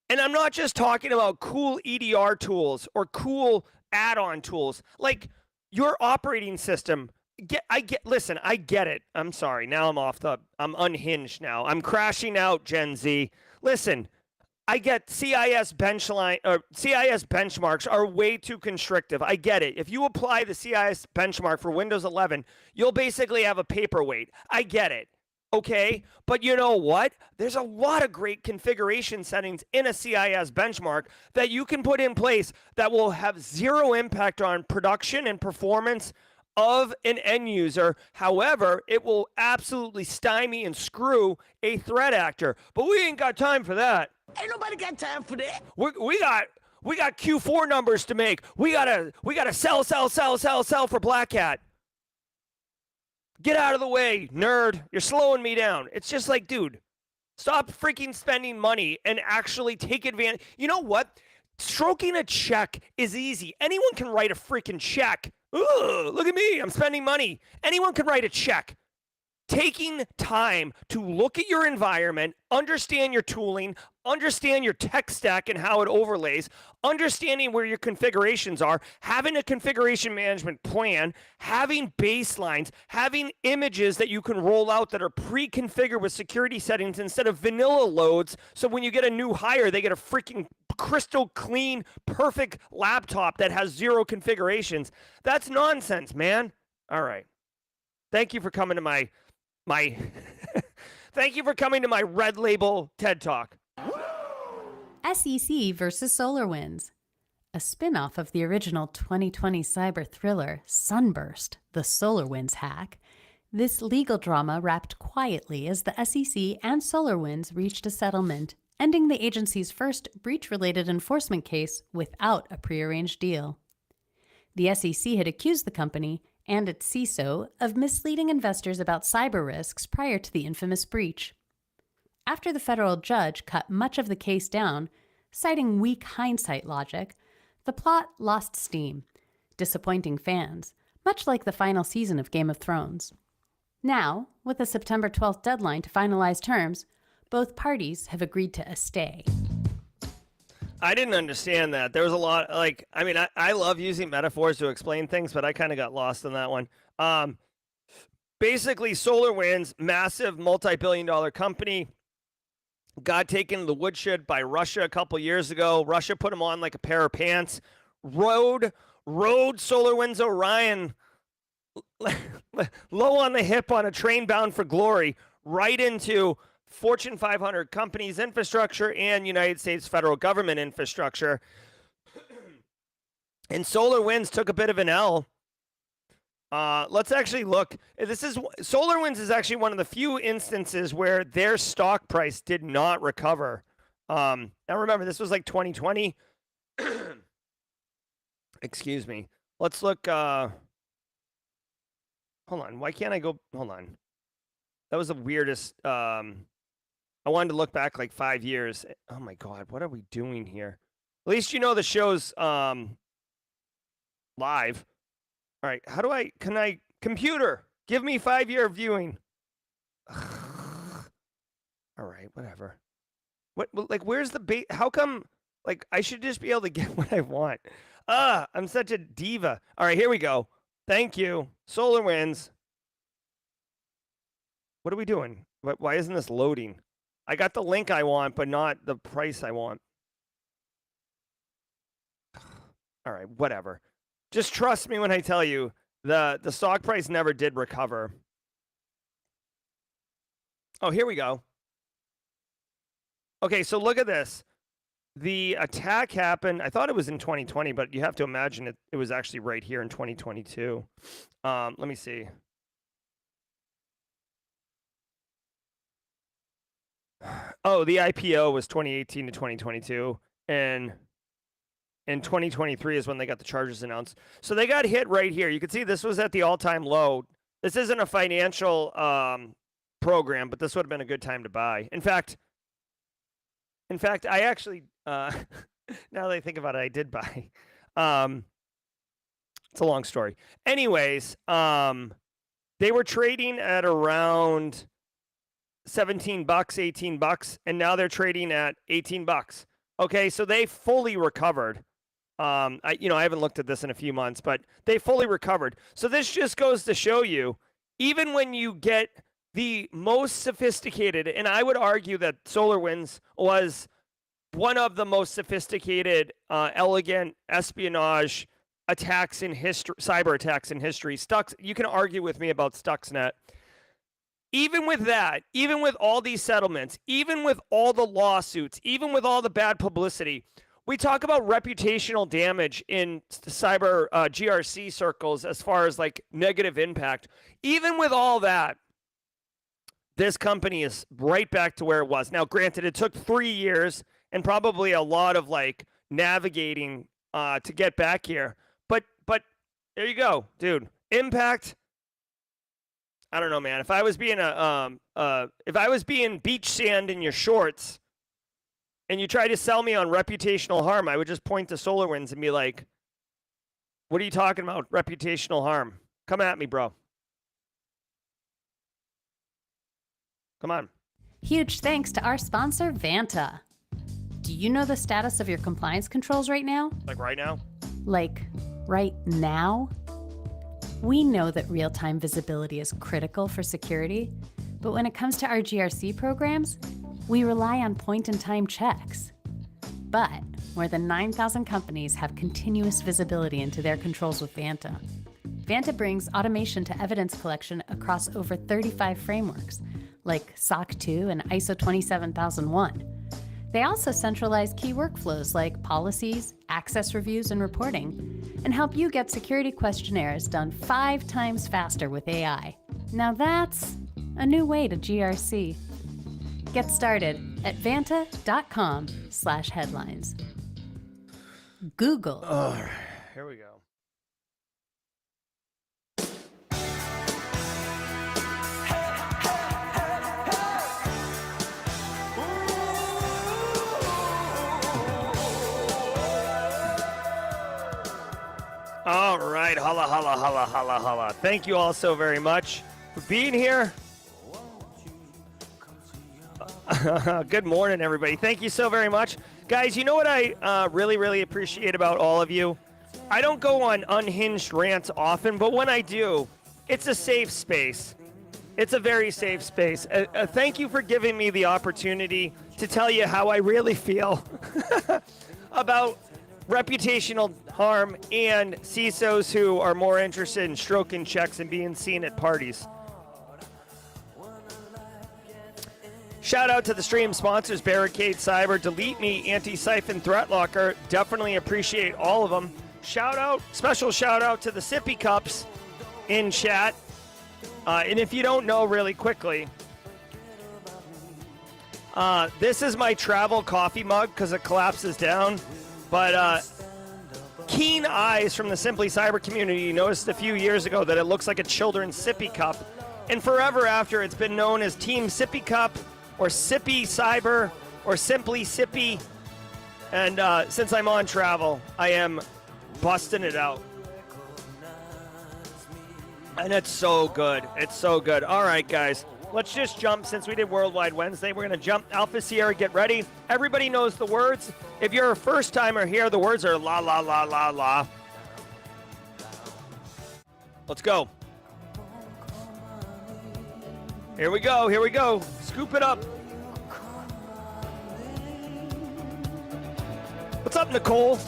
And I'm not just talking about cool EDR tools or cool add-on tools. Like your operating system. Listen, I get it. I'm sorry. Now I'm unhinged now. I'm crashing out, Gen Z. Listen. I get CIS benchmarks are way too constrictive. I get it. If you apply the CIS benchmark for Windows 11, you'll basically have a paperweight. I get it. Okay? But you know what? There's a lot of great configuration settings in a CIS benchmark that you can put in place that will have zero impact on production and performance of an end user. However, it will absolutely stymie and screw a threat actor. But we ain't got time for that. Ain't nobody got time for that. We got Q4 numbers to make. We gotta sell for Black Hat. Get out of the way, nerd. You're slowing me down. It's just like, dude, stop freaking spending money and actually take advantage. You know what? Stroking a check is easy. Anyone can write a freaking check. Ooh, look at me. I'm spending money. Anyone can write a check. Taking time to look at your environment, understand your tooling, understand your tech stack and how it overlays, understanding where your configurations are, having a configuration management plan, having baselines, having images that you can roll out that are pre-configured with security settings instead of vanilla loads. So when you get a new hire, they get a freaking crystal clean, perfect laptop that has zero configurations. That's nonsense, man. All right. Thank you for coming to my thank you for coming to my Red Label TED Talk. SEC versus SolarWinds. A spin-off of the original 2020 cyber thriller Sunburst, the SolarWinds hack, this legal drama wrapped quietly as the SEC and SolarWinds reached a settlement, ending the agency's first breach-related enforcement case without a prearranged deal. The SEC had accused the company and its CISO of misleading investors about cyber risks prior to the infamous breach. After the federal judge cut much of the case down, citing weak hindsight logic, the plot lost steam, disappointing fans, much like the final season of Game of Thrones. Now, with a September 12th deadline to finalize terms, both parties have agreed to a stay. I didn't understand that. There was a lot, I love using metaphors to explain things, but I kind of got lost in that one. Basically, SolarWinds, massive multi-billion-dollar company, got taken to the woodshed by Russia a couple years ago. Russia put them on like a pair of pants, rode SolarWinds Orion low on the hip on a train bound for glory right into Fortune 500 companies' infrastructure and United States federal government infrastructure. And SolarWinds took a bit of an L. Let's actually look. SolarWinds is actually one of the few instances where their stock price did not recover. Now remember, this was like 2020. Excuse me. Let's look. Hold on. Why can't I go? Hold on. That was the weirdest. I wanted to look back like 5 years. Oh my God, what are we doing here? At least you know the show's live. All right, computer, give me 5-year viewing. All right, whatever. Like, where's the bait? How come, like, I should just be able to get what I want? I'm such a diva. All right, here we go. Thank you. SolarWinds. What are we doing? Why isn't this loading? I got the link I want, but not the price I want. All right, whatever. Just trust me when I tell you the stock price never did recover. Oh, here we go. Okay, so look at this. The attack happened, I thought it was in 2020, but you have to imagine it was actually right here in 2022. Let me see. Oh, the IPO was 2018 to 2022, and in 2023 is when they got the charges announced. So they got hit right here. You can see this was at the all-time low. This isn't a financial program, but this would have been a good time to buy. In fact, I actually, now that I think about it, I did buy. It's a long story. Anyways, they were trading at around $17, $18, and now they're trading at $18. Okay, so they fully recovered. I haven't looked at this in a few months, but they fully recovered. So this just goes to show you, even when you get the most sophisticated, and I would argue that SolarWinds was one of the most sophisticated, elegant espionage attacks in history, cyber attacks in history. You can argue with me about Stuxnet. Even with that, even with all these settlements, even with all the lawsuits, even with all the bad publicity, we talk about reputational damage in cyber GRC circles as far as like negative impact. Even with all that, this company is right back to where it was. Now, granted, it took 3 years and probably a lot of like navigating to get back here. But there you go, dude. Impact. I don't know, man. If I was being beach sand in your shorts, and you try to sell me on reputational harm, I would just point to SolarWinds and be like, "What are you talking about? Reputational harm? Come at me, bro. Come on." Huge thanks to our sponsor, Vanta. Do you know the status of your compliance controls right now? Like right now? Like right now? We know that real-time visibility is critical for security, but when it comes to our GRC programs, we rely on point-in-time checks. But more than 9,000 companies have continuous visibility into their controls with Vanta. Vanta brings automation to evidence collection across over 35 frameworks, like SOC 2 and ISO 27001. They also centralize key workflows like policies, access reviews, and reporting, and help you get security questionnaires done 5 times faster with AI. Now that's a new way to GRC. Get started at vanta.com/headlines. Google. Oh, here we go. All right, holla, holla, holla, holla, holla. Thank you all so very much for being here. Good morning, everybody. Thank you so very much. Guys, you know what I really, really appreciate about all of you? I don't go on unhinged rants often, but when I do, it's a safe space. It's a very safe space. Thank you for giving me the opportunity to tell you how I really feel about reputational harm and CISOs who are more interested in stroking checks and being seen at parties. Shout out to the stream sponsors, Barricade Cyber, Delete Me, Antisyphon, Threat Locker. Definitely appreciate all of them. Special shout out to the Sippy Cups in chat. And if you don't know really quickly, this is my travel coffee mug because it collapses down. But keen eyes from the Simply Cyber community noticed a few years ago that it looks like a children's sippy cup. And forever after, it's been known as Team Sippy Cup or Sippy Cyber or Simply Sippy. And since I'm on travel, I am busting it out. And it's so good. It's so good. All right, guys. Let's just jump. Since we did Worldwide Wednesday, we're going to jump. Alpha Sierra, get ready. Everybody knows the words. If you're a first-timer here, the words are la, la, la, la, la. Let's go. Here we go. Here we go. Scoop it up. What's up, Nicole?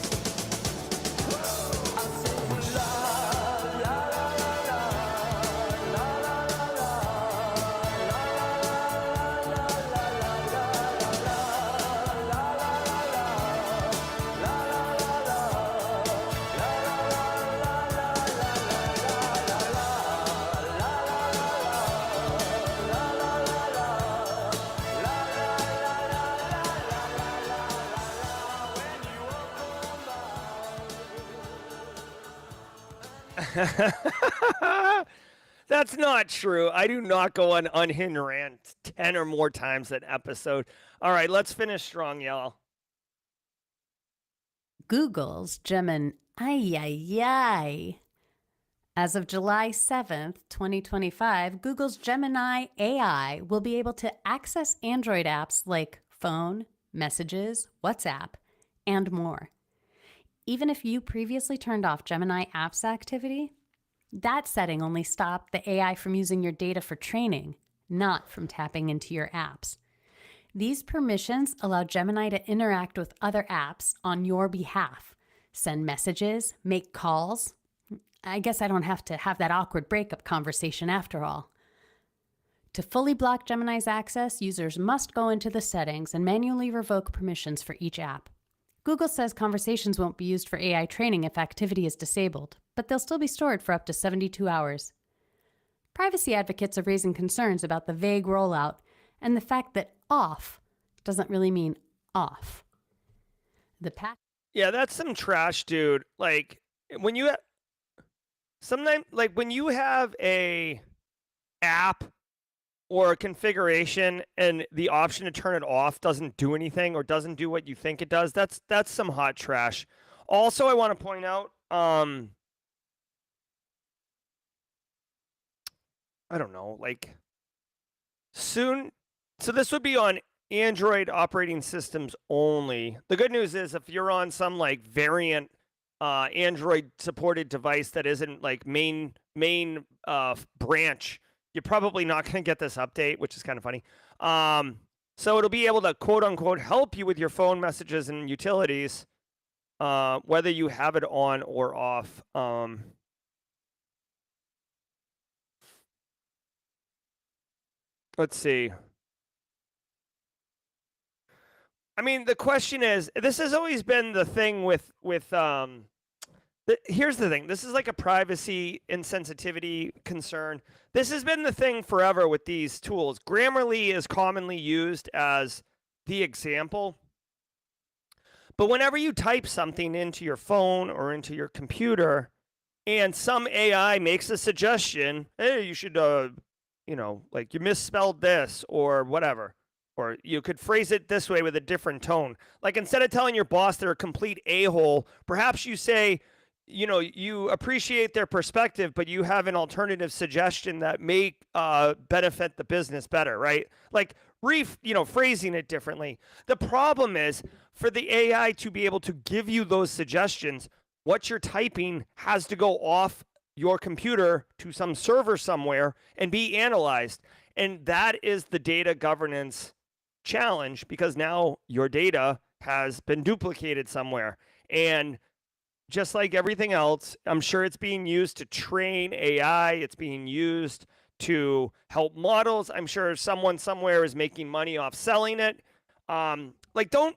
That's not true. I do not go on unhinged rant 10 or more times an episode. All right, let's finish strong, y'all. Google's Gemini. As of July 7th, 2025, Google's Gemini AI will be able to access Android apps like Phone, Messages, WhatsApp, and more. Even if you previously turned off Gemini apps activity, that setting only stopped the AI from using your data for training, not from tapping into your apps. These permissions allow Gemini to interact with other apps on your behalf, send messages, make calls. I guess I don't have to have that awkward breakup conversation after all. To fully block Gemini's access, users must go into the settings and manually revoke permissions for each app. Google says conversations won't be used for AI training if activity is disabled, but they'll still be stored for up to 72 hours. Privacy advocates are raising concerns about the vague rollout and the fact that off doesn't really mean off. Yeah, that's some trash, dude. Like when you sometimes like when you have a app or a configuration and the option to turn it off doesn't do anything or doesn't do what you think it does, that's some hot trash. Also, I want to point out, I don't know, like soon, so this would be on Android operating systems only. The good news is if you're on some like variant Android supported device that isn't like main branch, you're probably not going to get this update, which is kind of funny. So it'll be able to quote unquote help you with your phone messages and utilities, whether you have it on or off. Let's see. I mean, the question is, this has always been the thing with here's the thing. This is like a privacy insensitivity concern. This has been the thing forever with these tools. Grammarly is commonly used as the example. But whenever you type something into your phone or into your computer and some AI makes a suggestion, hey, you should, like you misspelled this or whatever. Or you could phrase it this way with a different tone. Like instead of telling your boss they're a complete a-hole, perhaps you say, you appreciate their perspective, but you have an alternative suggestion that may benefit the business better, right? Like phrasing it differently. The problem is for the AI to be able to give you those suggestions, what you're typing has to go off your computer to some server somewhere and be analyzed. And that is the data governance challenge, because now your data has been duplicated somewhere. And just like everything else, I'm sure it's being used to train AI. It's being used to help models. I'm sure someone somewhere is making money off selling it. Like don't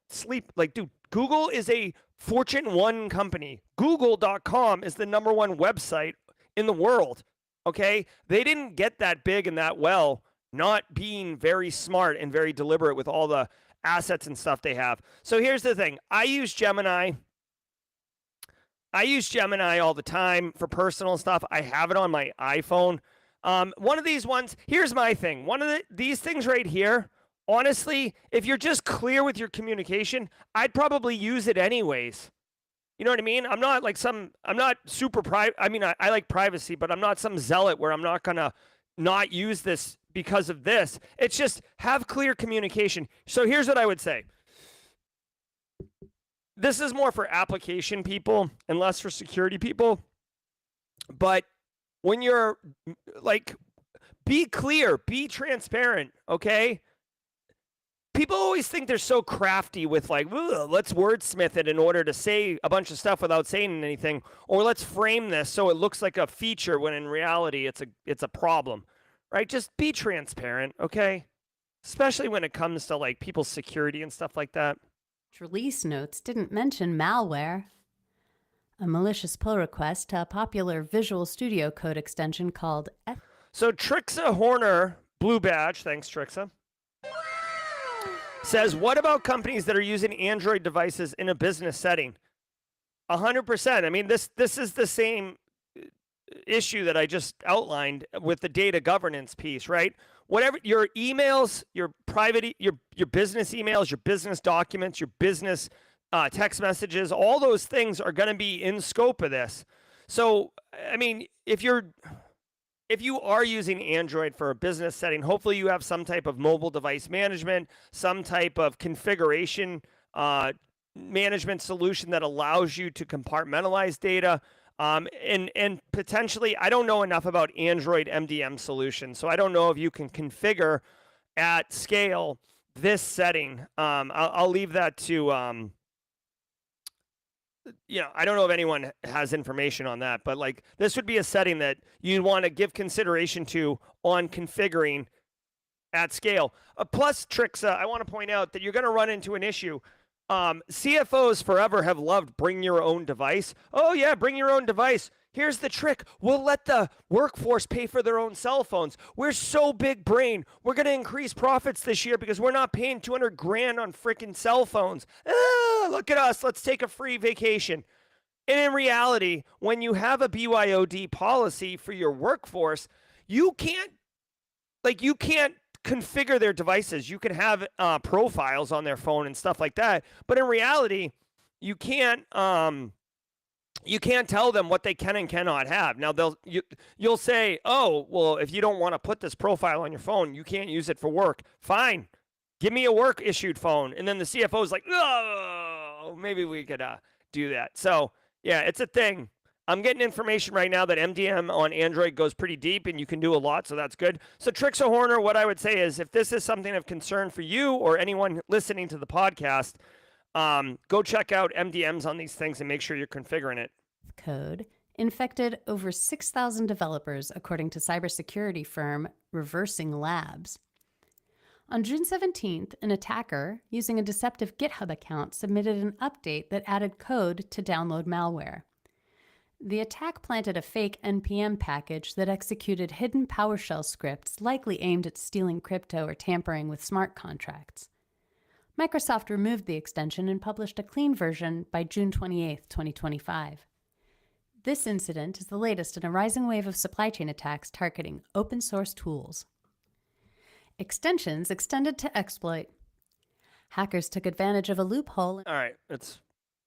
sleep. Like, dude, Google is a Fortune 1 company. Google.com is the #1 website in the world. Okay, they didn't get that big and that well not being very smart and very deliberate with all the assets and stuff they have. So here's the thing. I use Gemini all the time for personal stuff. I have it on my iPhone. One of these ones, here's my thing. These things right here, honestly, if you're just clear with your communication, I'd probably use it anyways. You know what I mean? I'm not super private. I mean, I like privacy, but I'm not some zealot where I'm not going to not use this because of this. It's just have clear communication. So here's what I would say. This is more for application people and less for security people. But when you're like, be clear, be transparent, okay? People always think they're so crafty with like, let's wordsmith it in order to say a bunch of stuff without saying anything, or let's frame this so it looks like a feature when in reality it's a problem, right? Just be transparent, okay? Especially when it comes to like people's security and stuff like that. Release notes didn't mention malware. A malicious pull request to a popular Visual Studio Code extension called So Trixa Horner, blue badge, thanks Trixa, says, what about companies that are using Android devices in a business setting? 100%. I mean, this is the same issue that I just outlined with the data governance piece, right? Whatever your emails, your private, your business emails, your business documents, your business text messages, all those things are going to be in scope of this. So, I mean, if you are using Android for a business setting, hopefully you have some type of mobile device management, some type of configuration management solution that allows you to compartmentalize data. And potentially, I don't know enough about Android MDM solutions, so I don't know if you can configure at scale this setting. I'll leave that to, I don't know if anyone has information on that, but like this would be a setting that you'd want to give consideration to on configuring at scale. Plus, Trixa, I want to point out that you're going to run into an issue. CFOs forever have loved bring your own device. Oh yeah, bring your own device. Here's the trick. We'll let the workforce pay for their own cell phones. We're so big brain. We're going to increase profits this year because we're not paying 200 grand on freaking cell phones. Look at us. Let's take a free vacation. And in reality, when you have a BYOD policy for your workforce, you can't configure their devices. You can have profiles on their phone and stuff like that. But in reality, you can't tell them what they can and cannot have. Now you'll say, oh, well, if you don't want to put this profile on your phone, you can't use it for work. Fine. Give me a work issued phone. And then the CFO is like, oh, maybe we could do that. So yeah, it's a thing. I'm getting information right now that MDM on Android goes pretty deep and you can do a lot, so that's good. So Trixa Horner, what I would say is if this is something of concern for you or anyone listening to the podcast, go check out MDMs on these things and make sure you're configuring it. Code infected over 6,000 developers, according to cybersecurity firm Reversing Labs. On June 17th, an attacker using a deceptive GitHub account submitted an update that added code to download malware. The attack planted a fake NPM package that executed hidden PowerShell scripts likely aimed at stealing crypto or tampering with smart contracts. Microsoft removed the extension and published a clean version by June 28, 2025. This incident is the latest in a rising wave of supply chain attacks targeting open source tools. Extensions extended to exploit. Hackers took advantage of a loophole. All right,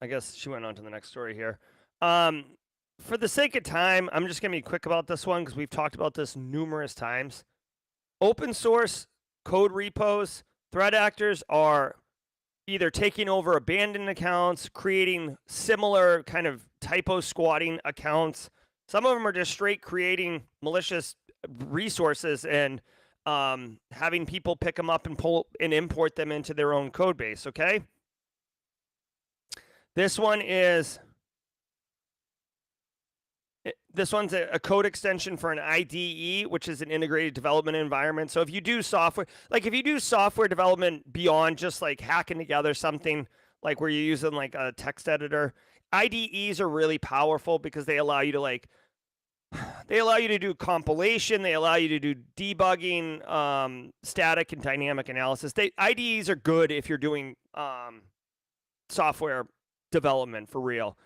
I guess she went on to the next story here. For the sake of time, I'm just going to be quick about this one because we've talked about this numerous times. Open source code repos, threat actors are either taking over abandoned accounts, creating similar kind of typo squatting accounts. Some of them are just straight creating malicious resources and having people pick them up and pull and import them into their own code base, okay? This one's a code extension for an IDE, which is an integrated development environment. So if you do software development beyond just like hacking together something like where you're using like a text editor, IDEs are really powerful because they allow you to do compilation. They allow you to do debugging, static and dynamic analysis. IDEs are good if you're doing software development for real.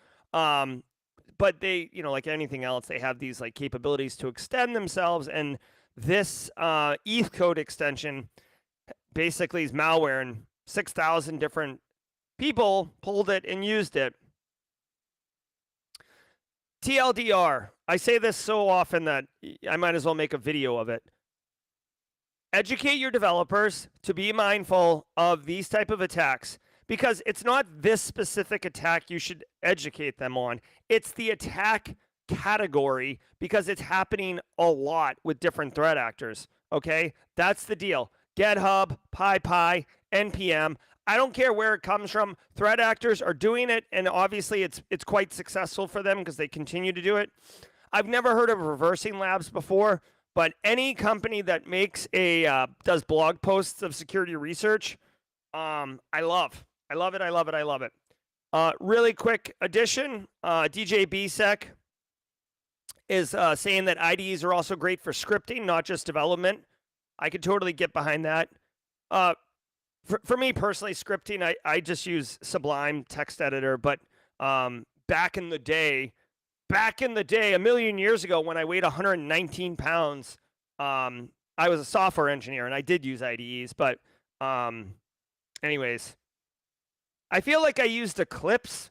But they, like anything else, they have these like capabilities to extend themselves. And this ETH code extension basically is malware, and 6,000 different people pulled it and used it. TLDR. I say this so often that I might as well make a video of it. Educate your developers to be mindful of these type of attacks, because it's not this specific attack you should educate them on. It's the attack category, because it's happening a lot with different threat actors. Okay, that's the deal. GitHub, PyPy, NPM. I don't care where it comes from. Threat actors are doing it, and obviously it's quite successful for them because they continue to do it. I've never heard of reversing labs before, but any company that makes does blog posts of security research, I love it. Really quick addition: DJ BSEC is saying that IDEs are also great for scripting, not just development. I could totally get behind that. For me personally, scripting, I just use Sublime text editor. But back in the day, a million years ago, when I weighed 119 pounds, I was a software engineer and I did use IDEs. But anyways, I feel like I used Eclipse.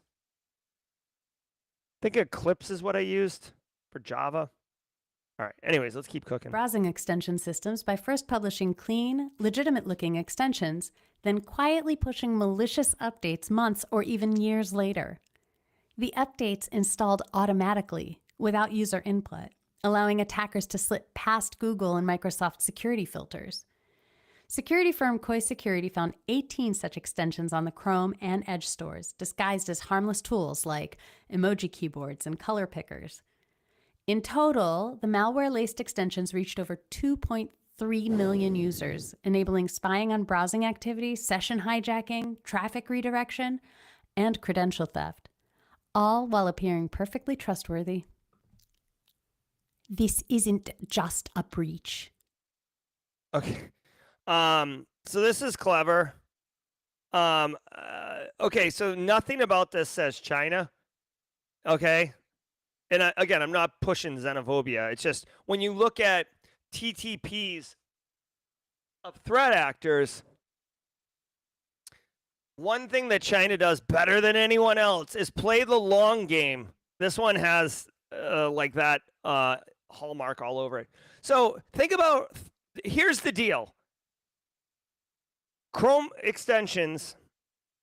I think Eclipse is what I used for Java. All right. Anyways, let's keep cooking. Browsing extension systems by first publishing clean, legitimate-looking extensions, then quietly pushing malicious updates months or even years later. The updates installed automatically without user input, allowing attackers to slip past Google and Microsoft security filters. Security firm Koi Security found 18 such extensions on the Chrome and Edge stores, disguised as harmless tools like emoji keyboards and color pickers. In total, the malware-laced extensions reached over 2.3 million users, enabling spying on browsing activity, session hijacking, traffic redirection, and credential theft, all while appearing perfectly trustworthy. This isn't just a breach. Okay. So this is clever. Okay, so nothing about this says China. Okay. And again, I'm not pushing xenophobia. It's just when you look at TTPs of threat actors, one thing that China does better than anyone else is play the long game. This one has like that hallmark all over it. So think about, here's the deal. Chrome extensions,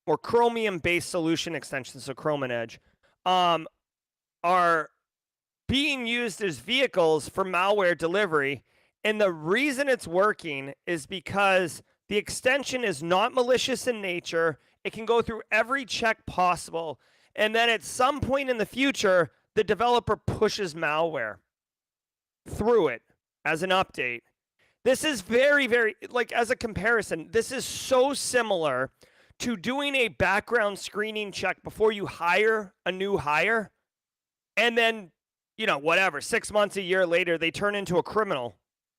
or Chromium-based solution extensions, so Chrome and Edge, are being used as vehicles for malware delivery. And the reason it's working is because the extension is not malicious in nature. It can go through every check possible. And then at some point in the future, the developer pushes malware through it as an update. This is very, very, like as a comparison, this is so similar to doing a background screening check before you hire a new hire. And then, you know, whatever, 6 months, a year later, they turn into a criminal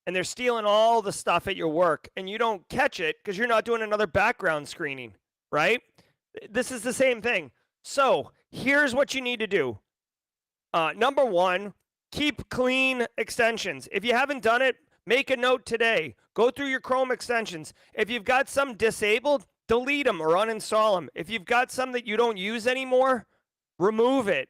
and they're stealing all the stuff at your work and you don't catch it because you're not doing another background screening, right? This is the same thing. So here's what you need to do. Number one, keep clean extensions. If you haven't done it, make a note today. Go through your Chrome extensions. If you've got some disabled, delete them or uninstall them. If you've got some that you don't use anymore, remove it.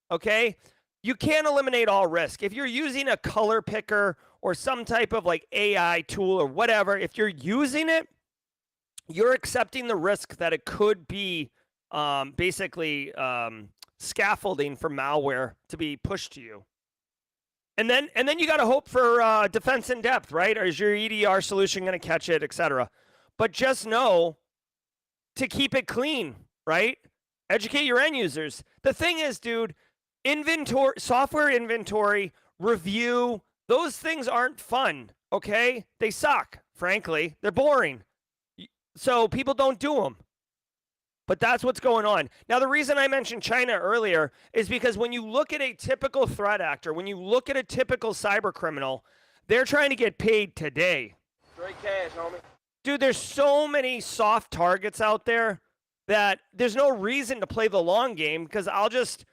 Okay? You can't eliminate all risk. If you're using a color picker or some type of like AI tool or whatever, if you're using it, you're accepting the risk that it could be basically scaffolding for malware to be pushed to you. And then you got to hope for defense in depth, right? Or is your EDR solution going to catch it, etc.? But just know to keep it clean, right? Educate your end users. The thing is, dude, inventory, software inventory, review, those things aren't fun, okay? They suck, frankly. They're boring. So people don't do them. But that's what's going on. Now, the reason I mentioned China earlier is because when you look at a typical threat actor, when you look at a typical cyber criminal, they're trying to get paid today. Straight cash, homie. Dude, there's so many soft targets out there that there's no reason to play the long game because I'll just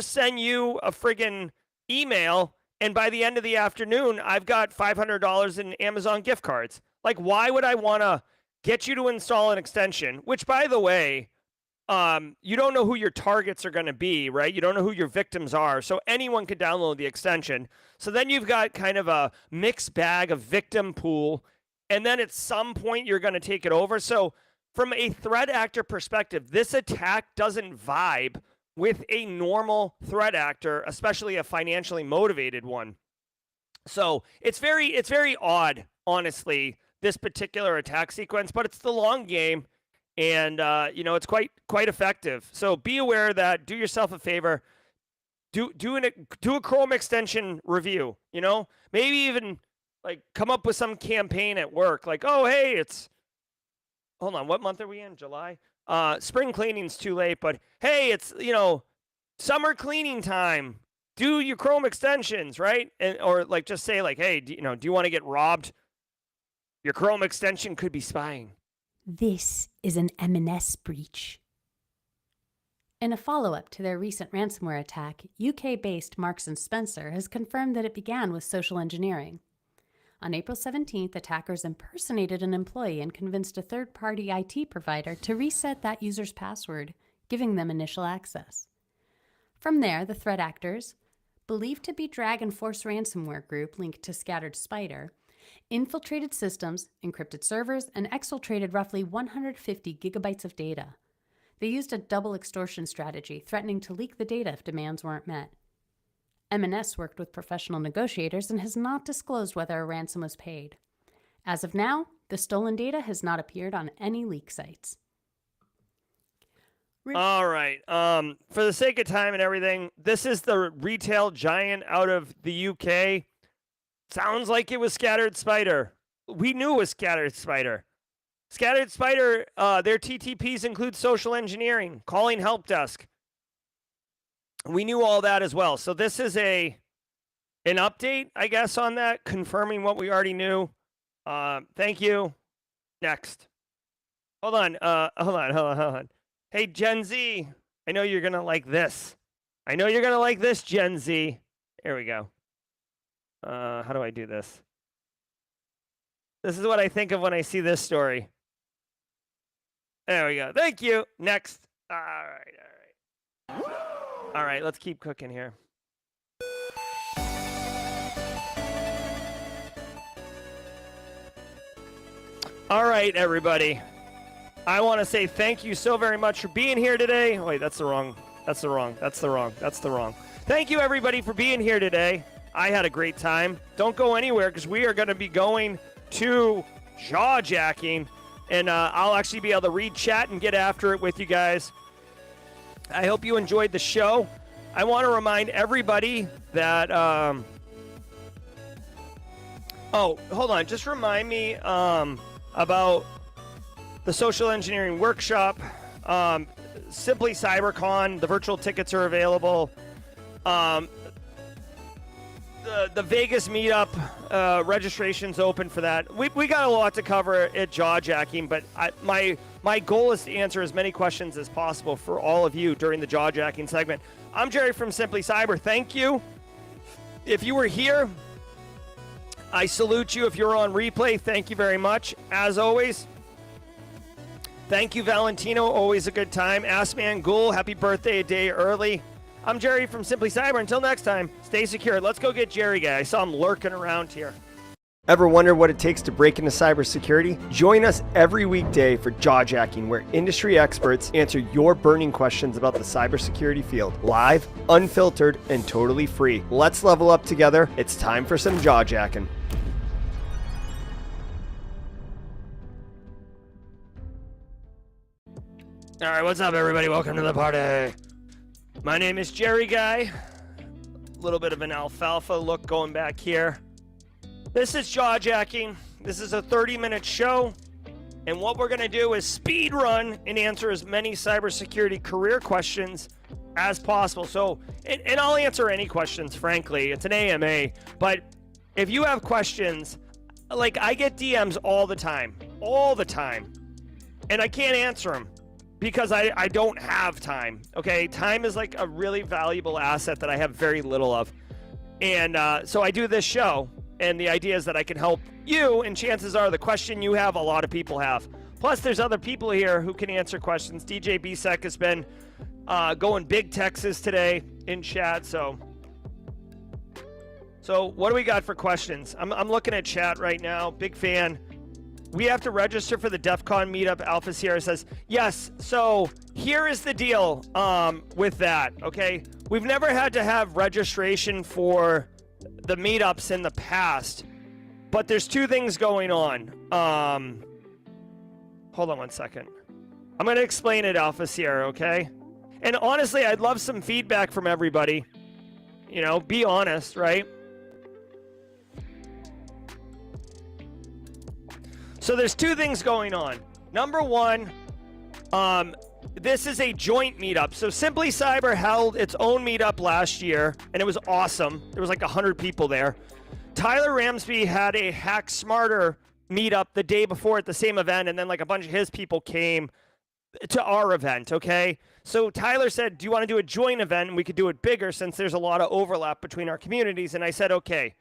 send you a friggin' email and by the end of the afternoon, I've got $500 in Amazon gift cards. Like, why would I want to get you to install an extension, which, by the way, you don't know who your targets are going to be, right? You don't know who your victims are. So anyone could download the extension. So then you've got kind of a mixed bag of victim pool. And then at some point, you're going to take it over. So from a threat actor perspective, this attack doesn't vibe with a normal threat actor, especially a financially motivated one. So it's very odd, honestly, this particular attack sequence, but it's the long game. And, it's quite effective. So be aware of that. Do yourself a favor. Do a Chrome extension review, maybe even like come up with some campaign at work. Like, oh, hey, hold on. What month are we in? July? Spring cleaning's too late, but hey, it's, summer cleaning time. Do your Chrome extensions, right? Or like just say like, hey, do you want to get robbed? Your Chrome extension could be spying. This is an M&S breach. In a follow-up to their recent ransomware attack, UK-based Marks & Spencer has confirmed that it began with social engineering. On April 17th, attackers impersonated an employee and convinced a third-party IT provider to reset that user's password, giving them initial access. From there, the threat actors, believed to be Dragon Force ransomware group linked to Scattered Spider, infiltrated systems, encrypted servers, and exfiltrated roughly 150 gigabytes of data. They used a double extortion strategy, threatening to leak the data if demands weren't met. M&S worked with professional negotiators and has not disclosed whether a ransom was paid. As of now, the stolen data has not appeared on any leak sites. All right. For the sake of time and everything, this is the retail giant out of the UK. Sounds like it was Scattered Spider. We knew it was Scattered Spider. Scattered Spider, their TTPs include social engineering, calling help desk. We knew all that as well. So this is an update, I guess, on that, confirming what we already knew. Thank you. Next. Hold on. Hey, Gen Z, I know you're going to like this. Gen Z. There we go. How do I do this? This is what I think of when I see this story. There we go. Thank you. Next. All right, let's keep cooking here. All right, everybody. I want to say thank you so very much for being here today. Wait, that's the wrong. Thank you, everybody, for being here today. I had a great time. Don't go anywhere because we are going to be going to Jawjacking, and I'll actually be able to read chat and get after it with you guys. I hope you enjoyed the show. I want to remind everybody that... Oh, hold on. Just remind me about the social engineering workshop. Simply CyberCon. The virtual tickets are available. The Vegas meetup, registration's open for that. We got a lot to cover at Jawjacking, but my goal is to answer as many questions as possible for all of you during the Jawjacking segment. I'm Jerry from Simply Cyber. Thank you. If you were here, I salute you. If you're on replay, thank you very much. As always, thank you, Valentino. Always a good time. Assman Ghoul, happy birthday a day early. I'm Jerry from Simply Cyber. Until next time, stay secure. Let's go get Jerry guy. I saw him lurking around here. Ever wonder what it takes to break into cybersecurity? Join us every weekday for Jawjacking, where industry experts answer your burning questions about the cybersecurity field. Live, unfiltered, and totally free. Let's level up together. It's time for some Jawjacking. All right, what's up, everybody? Welcome to the party. My name is Jerry Guy. A little bit of an alfalfa look going back here. This is Jawjacking. This is a 30-minute show. And what we're going to do is speed run and answer as many cybersecurity career questions as possible. So, and I'll answer any questions, frankly. It's an AMA. But if you have questions, like I get DMs all the time. And I can't answer them because I don't have time. Okay, time is like a really valuable asset that I have very little of. And so I do this show. And the idea is that I can help you, and chances are the question you have, a lot of people have. Plus, there's other people here who can answer questions. DJ Bisek has been going big Texas today in chat. So what do we got for questions? I'm looking at chat right now. Big fan. We have to register for the DEF CON meetup. Alpha Sierra says, yes. So here is the deal with that, okay? We've never had to have registration for the meetups in the past, but there's two things going on. Hold on one second. I'm going to explain it, Alpha Sierra, okay? And honestly, I'd love some feedback from everybody. You know, be honest, right? So there's two things going on. Number one, this is a joint meetup. So Simply Cyber held its own meetup last year, and it was awesome. There was like 100 people there. Tyler Ramsby had a Hack Smarter meetup the day before at the same event, and then like a bunch of his people came to our event, okay? So Tyler said, do you want to do a joint event? And we could do it bigger since there's a lot of overlap between our communities. And I said, okay.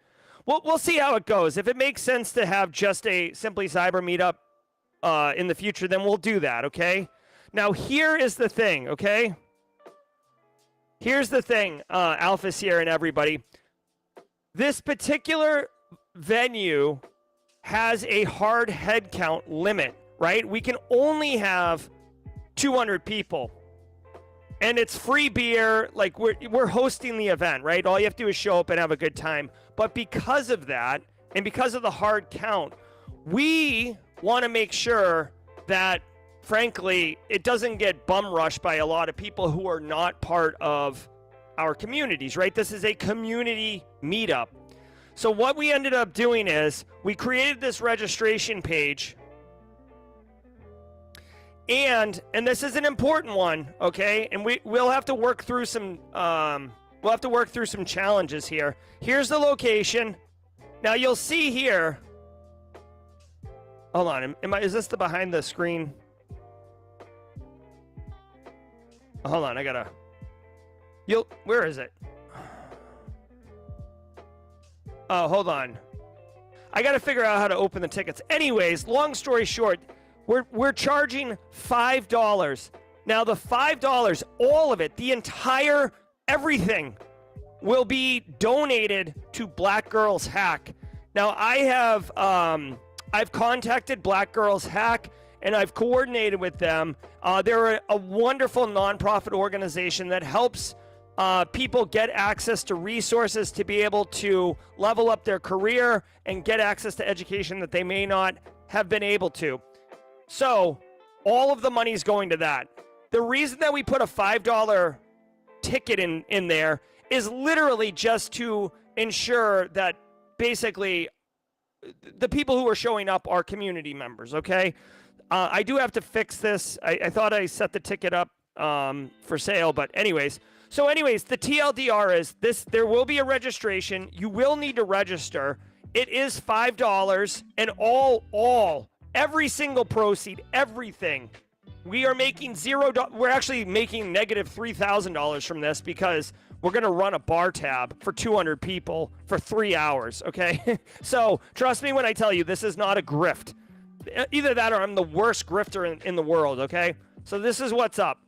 We'll see how it goes. If it makes sense to have just a Simply Cyber meetup in the future, then we'll do that, okay? Now, here is the thing, okay? Here's the thing, Alpha Sierra and everybody. This particular venue has a hard head count limit, right? We can only have 200 people. And it's free beer. Like, we're hosting the event, right? All you have to do is show up and have a good time. But because of that, and because of the hard count, we want to make sure that, frankly, it doesn't get bum rushed by a lot of people who are not part of our communities, right? This is a community meetup. So what we ended up doing is we created this registration page. And this is an important one, okay? And we'll have to work through some challenges here. Here's the location. Now you'll see here. Hold on. Is this the behind the screen? Hold on. Where is it? Oh, hold on. I got to figure out how to open the tickets. Anyways, long story short, we're charging $5. Now the $5, all of it, the entire everything will be donated to Black Girls Hack. Now I've contacted Black Girls Hack and I've coordinated with them. They're a wonderful nonprofit organization that helps people get access to resources to be able to level up their career and get access to education that they may not have been able to. So all of the money is going to that. The reason that we put a $5 ticket in there is literally just to ensure that basically the people who are showing up are community members, okay? I do have to fix this. I thought I set the ticket up for sale, but anyways. So anyways, the TLDR is this: there will be a registration. You will need to register. It is $5, and every single proceed, everything. We are making we're actually making negative $3,000 from this because we're going to run a bar tab for 200 people for 3 hours, okay? So trust me when I tell you this is not a grift. Either that or I'm the worst grifter in the world, okay? So this is what's up.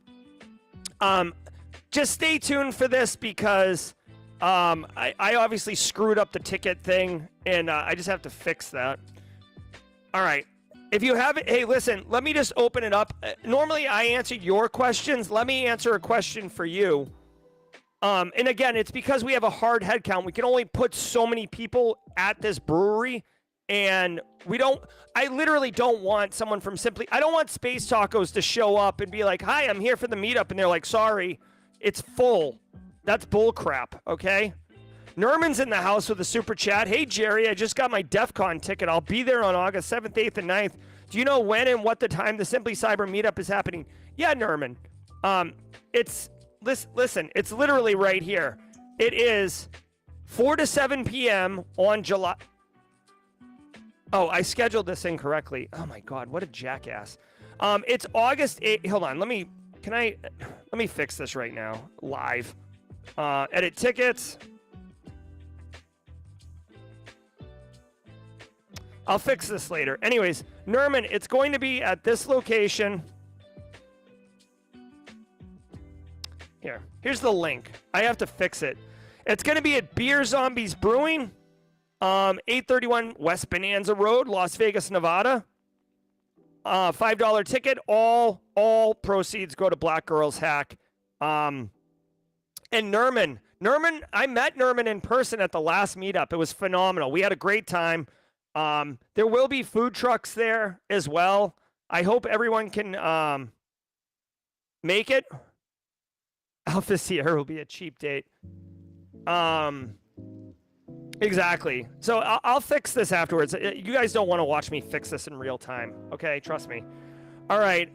Just stay tuned for this because I obviously screwed up the ticket thing, and I just have to fix that. All right. If you haven't, hey, listen, let me just open it up. Normally, I answer your questions. Let me answer a question for you. And again, it's because we have a hard head count. We can only put so many people at this brewery, and I literally don't want someone from I don't want Space Tacos to show up and be like, hi, I'm here for the meetup, and they're like, sorry, it's full. That's bull crap, okay? Nerman's in the house with a super chat. Hey, Jerry, I just got my DEF CON ticket. I'll be there on August 7th, 8th, and 9th. Do you know when and what the time the Simply Cyber meetup is happening? Yeah, Nerman. Listen, it's literally right here. It is 4 to 7 p.m. on July. Oh, I scheduled this incorrectly. Oh, my God. What a jackass. It's August 8th. Hold on. Let me fix this right now. Live. Edit tickets. I'll fix this later. Anyways, Nerman, it's going to be at this location. Here's the link. I have to fix it. It's going to be at Beer Zombies Brewing, 831 West Bonanza Road, Las Vegas, Nevada. $5 ticket. All proceeds go to Black Girls Hack. And Nerman, I met Nerman in person at the last meetup. It was phenomenal. We had a great time. There will be food trucks there as well. I hope everyone can make it. Alpha Sierra will be a cheap date. Exactly. So I'll fix this afterwards. You guys don't want to watch me fix this in real time. Okay, trust me. All right.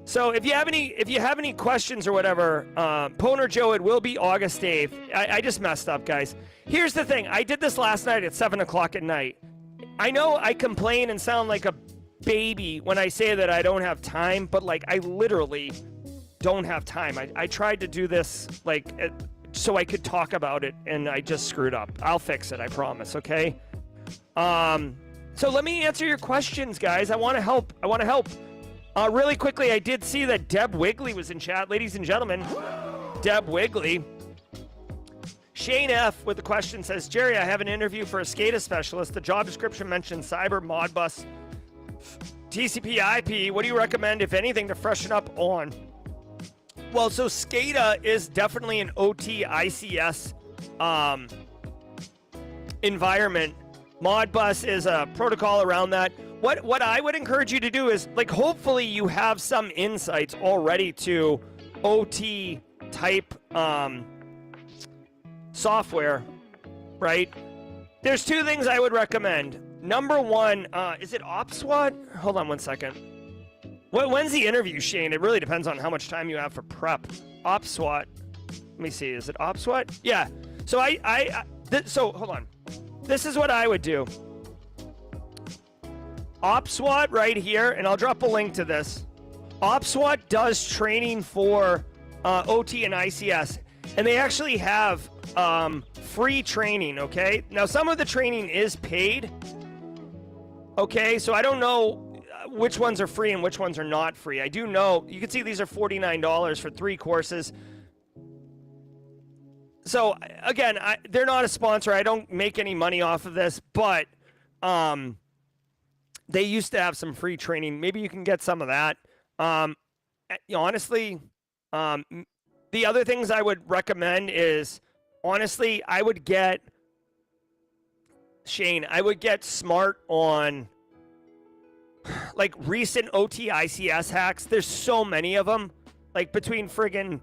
So if you have any questions or whatever, Poner Joe, it will be August 8th. I just messed up, guys. Here's the thing. I did this last night at 7 o'clock at night. I know I complain and sound like a baby when I say that I don't have time, but like I literally don't have time. I tried to do this like so I could talk about it, and I just screwed up. I'll fix it, I promise, okay? So let me answer your questions, guys. I want to help. Really quickly, I did see that Deb Wigley was in chat. Ladies and gentlemen, Deb Wigley. Shane F. with the question says, Jerry, I have an interview for a SCADA specialist. The job description mentions cyber, Modbus, TCP, IP. What do you recommend, if anything, to freshen up on? Well, so SCADA is definitely an OT ICS environment. Modbus is a protocol around that. What I would encourage you to do is, like, hopefully you have some insights already to OT type software, right? There's two things I would recommend. Number one, is it OpSWAT? Hold on one second. When's the interview, Shane? It really depends on how much time you have for prep. OpSWAT. Let me see. Is it OpSWAT? Yeah. So so hold on. This is what I would do. OpSWAT right here, and I'll drop a link to this. OpSWAT does training for OT and ICS, and they actually have free training, okay? Now, some of the training is paid, okay? So I don't know which ones are free and which ones are not free. I do know, you can see these are $49 for 3 courses. So again, they're not a sponsor. I don't make any money off of this, but they used to have some free training. Maybe you can get some of that. Honestly, the other things I would recommend is, honestly, I would get smart on like recent OT ICS hacks. There's so many of them, like between friggin',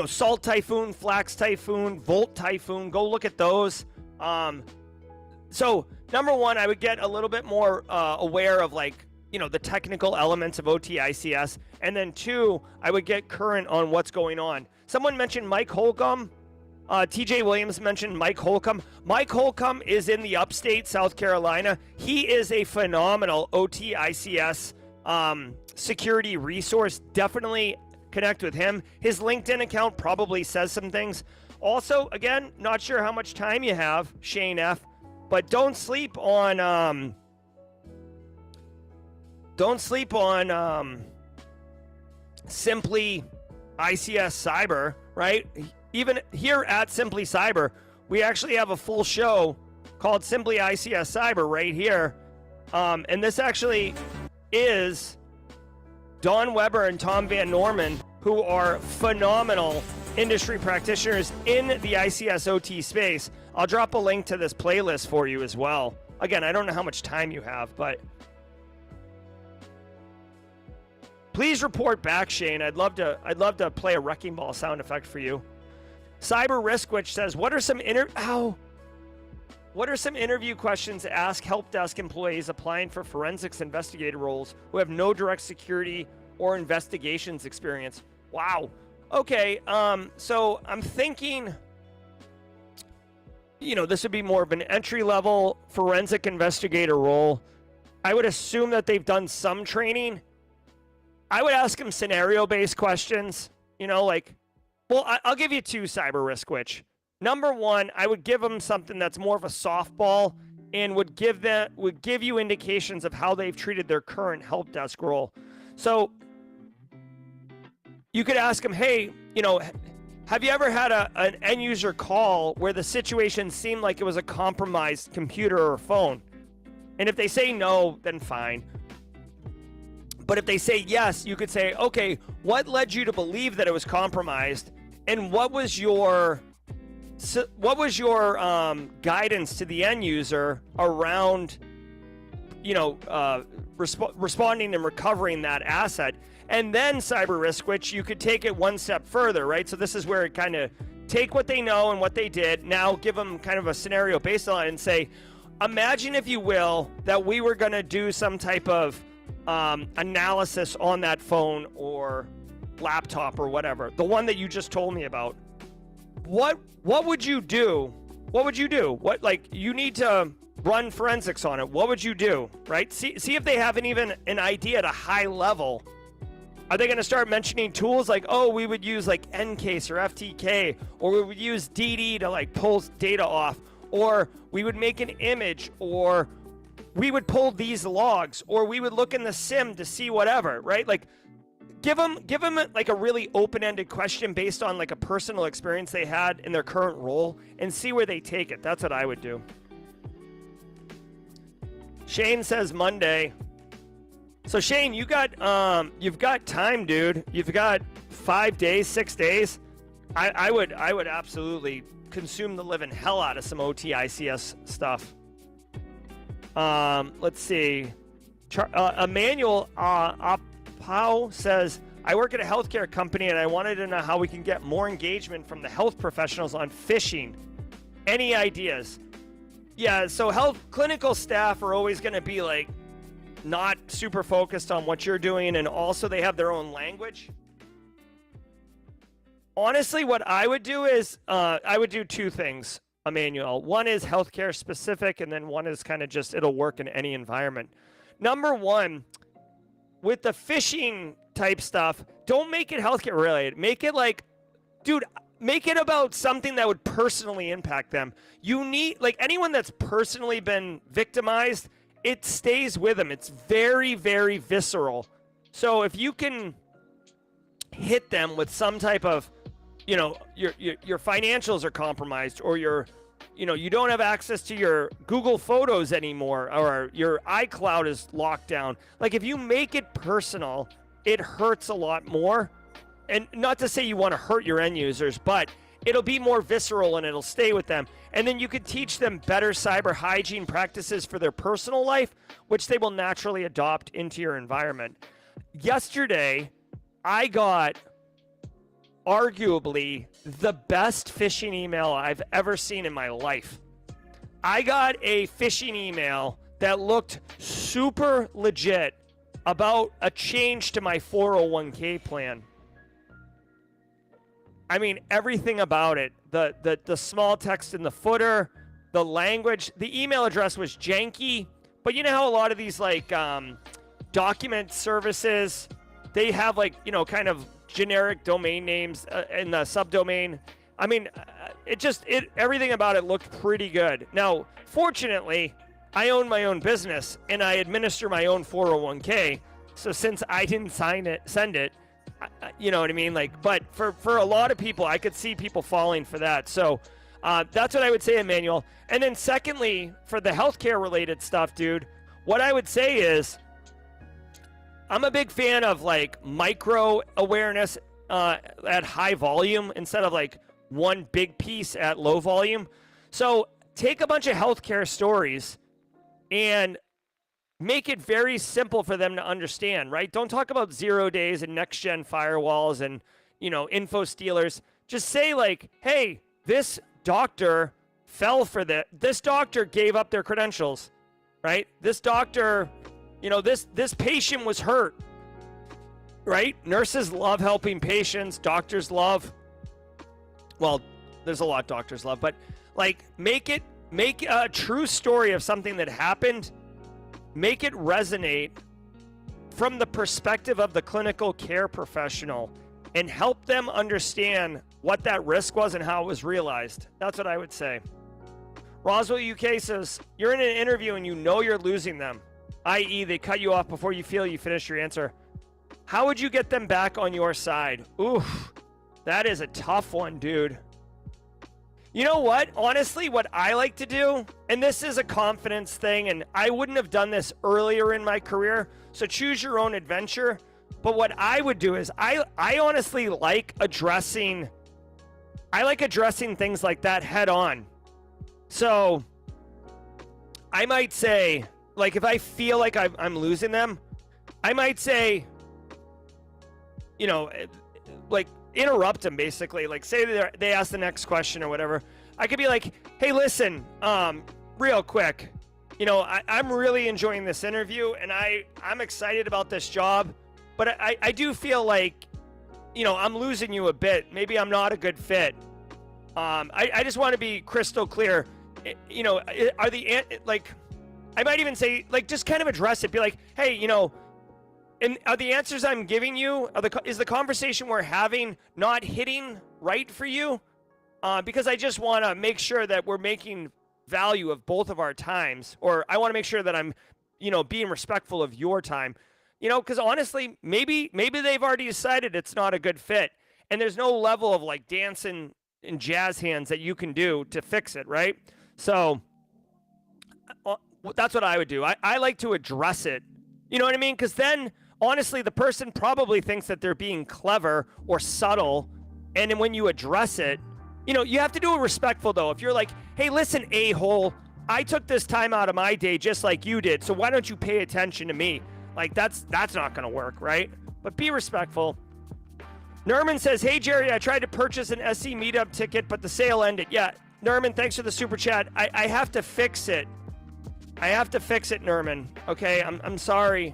Salt Typhoon, Flax Typhoon, Volt Typhoon. Go look at those. So number one, I would get a little bit more aware of, like, the technical elements of OT ICS. And then 2, I would get current on what's going on. Someone mentioned Mike Holcomb. TJ Williams mentioned Mike Holcomb. Mike Holcomb is in the upstate South Carolina. He is a phenomenal OT ICS security resource. Definitely connect with him. His LinkedIn account probably says some things. Also, again, not sure how much time you have, Shane F., but don't sleep on Simply ICS Cyber, right? Even here at Simply Cyber, we actually have a full show called Simply ICS Cyber right here. And this actually is Don Weber and Tom Van Norman, who are phenomenal industry practitioners in the ICS OT space. I'll drop a link to this playlist for you as well. Again, I don't know how much time you have, but please report back, Shane. I'd love to play a wrecking ball sound effect for you. Cyber Risk, which says, what are some interview questions to ask help desk employees applying for forensics investigator roles who have no direct security or investigations experience? Wow. Okay, so I'm thinking, this would be more of an entry-level forensic investigator role. I would assume that they've done some training. I would ask them scenario-based questions, well, I'll give you 2, Cyber Risk Witch. Number 1, I would give them something that's more of a softball, and would give you indications of how they've treated their current help desk role. So you could ask them, hey, have you ever had an end user call where the situation seemed like it was a compromised computer or phone? And if they say no, then fine. But if they say yes, you could say, okay, what led you to believe that it was compromised? And what was your guidance to the end user around, responding and recovering that asset? And then cyber risk, which you could take it one step further, right? So this is where it kind of take what they know and what they did, now give them kind of a scenario based on it and say, imagine, if you will, that we were going to do some type of analysis on that phone or laptop or whatever, the one that you just told me about. What would you do? What would you do? You need to run forensics on it. What would you do, right? See if they haven't even an idea at a high level. Are they going to start mentioning tools like, oh, we would use like Ncase or FTK, or we would use DD to pull data off, or we would make an image, or we would pull these logs, or we would look in the SIM to see whatever, right? Give them a really open-ended question based on a personal experience they had in their current role and see where they take it. That's what I would do. Shane says Monday. So Shane, you've got time, dude. You've got 5 days, 6 days. I would absolutely consume the living hell out of some OTICS stuff. Let's see. Emmanuel Apau says, I work at a healthcare company and I wanted to know how we can get more engagement from the health professionals on phishing. Any ideas? Yeah, so clinical staff are always going to be not super focused on what you're doing, and also they have their own language. Honestly, what I would do is I would do two things, Emmanuel. One is healthcare specific, and then one is kind of just it'll work in any environment. Number one, with the phishing type stuff, don't make it healthcare related. Make it make it about something that would personally impact them. You need, anyone that's personally been victimized, it stays with them. It's very, very visceral. So if you can hit them with some type of, your financials are compromised, or you don't have access to your Google Photos anymore, or your iCloud is locked down. If you make it personal, it hurts a lot more. And not to say you want to hurt your end users, but it'll be more visceral and it'll stay with them. And then you could teach them better cyber hygiene practices for their personal life, which they will naturally adopt into your environment. Yesterday, I got arguably the best phishing email I've ever seen in my life. I got a phishing email that looked super legit about a change to my 401k plan. I mean, everything about it, the small text in the footer, the language, the email address was janky, but you know how a lot of these document services, they have kind of generic domain names in the subdomain. I mean, everything about it looked pretty good. Now, fortunately, I own my own business and I administer my own 401k. So since I didn't send it, you know what I mean? But for a lot of people, I could see people falling for that. So that's what I would say, Emmanuel. And then secondly, for the healthcare related stuff, dude, what I would say is I'm a big fan of micro awareness at high volume instead of one big piece at low volume. So take a bunch of healthcare stories and make it very simple for them to understand, right? Don't talk about 0 days and next-gen firewalls and, info stealers. Just say hey, this doctor fell for that. This doctor gave up their credentials, right? This doctor, this patient was hurt, right? Nurses love helping patients. Doctors love, well, there's a lot doctors love, but make a true story of something that happened. Make it resonate from the perspective of the clinical care professional and help them understand what that risk was and how it was realized. That's what I would say. Roswell UK says, you're in an interview and you know you're losing them, i.e. they cut you off before you feel you finish your answer. How would you get them back on your side? Oof, that is a tough one, dude. You know what? Honestly, what I like to do, and this is a confidence thing, and I wouldn't have done this earlier in my career, so choose your own adventure. But what I would do is I honestly like addressing things like that head on. So I might say, like, if I feel like I'm losing them, I might say, you know, like, interrupt them, basically. Like, say they ask the next question or whatever. I could be like, hey, listen, real quick, you know, I'm really enjoying this interview, and I'm excited about this job, but I do feel like, you know, I'm losing you a bit. Maybe I'm not a good fit. I just want to be crystal clear. You know, are the, like, I might even say, like, just kind of address it. Be like, hey, you know, and are the answers I'm giving you, is the conversation we're having not hitting right for you? Because I just want to make sure that we're making value of both of our times, or I want to make sure that I'm, you know, being respectful of your time. You know, because honestly, maybe they've already decided it's not a good fit, and there's no level of, like, dancing and jazz hands that you can do to fix it, right? So that's what I would do. I like to address it. You know what I mean? Because then, honestly, the person probably thinks that they're being clever or subtle, and then when you address it, you know, you have to do it respectful, though. If you're like, hey, listen, a-hole, I took this time out of my day just like you did, so why don't you pay attention to me? Like, that's not going to work, right? But be respectful. Nerman says, hey, Jerry, I tried to purchase an SC meetup ticket, but the sale ended. Yeah, Nerman, thanks for the super chat. I have to fix it. I have to fix it, Nerman. Okay, I'm sorry.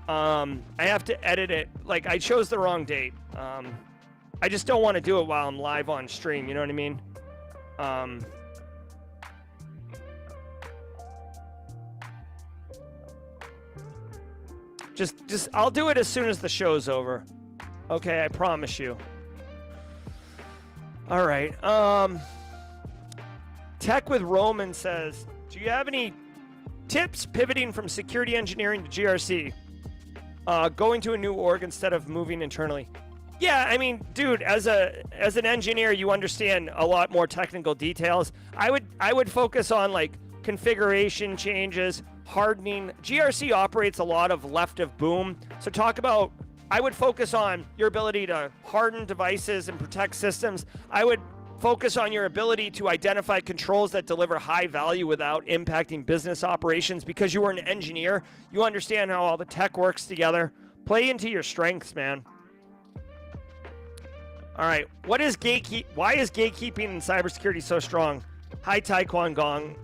I have to edit it. Like, I chose the wrong date. I just don't want to do it while I'm live on stream. You know what I mean? Just I'll do it as soon as the show's over. Okay, I promise you. All right. Tech with Roman says, do you have any tips pivoting from security engineering to GRC? Going to a new org instead of moving internally. Yeah, I mean, dude, as an engineer, you understand a lot more technical details. I would focus on, like, configuration changes, hardening. GRC operates a lot of left of boom. So I would focus on your ability to harden devices and protect systems. I would focus on your ability to identify controls that deliver high value without impacting business operations. Because you are an engineer, you understand how all the tech works together. Play into your strengths, man. All right, why is gatekeeping in cybersecurity so strong? Hi, Taekwon Gong.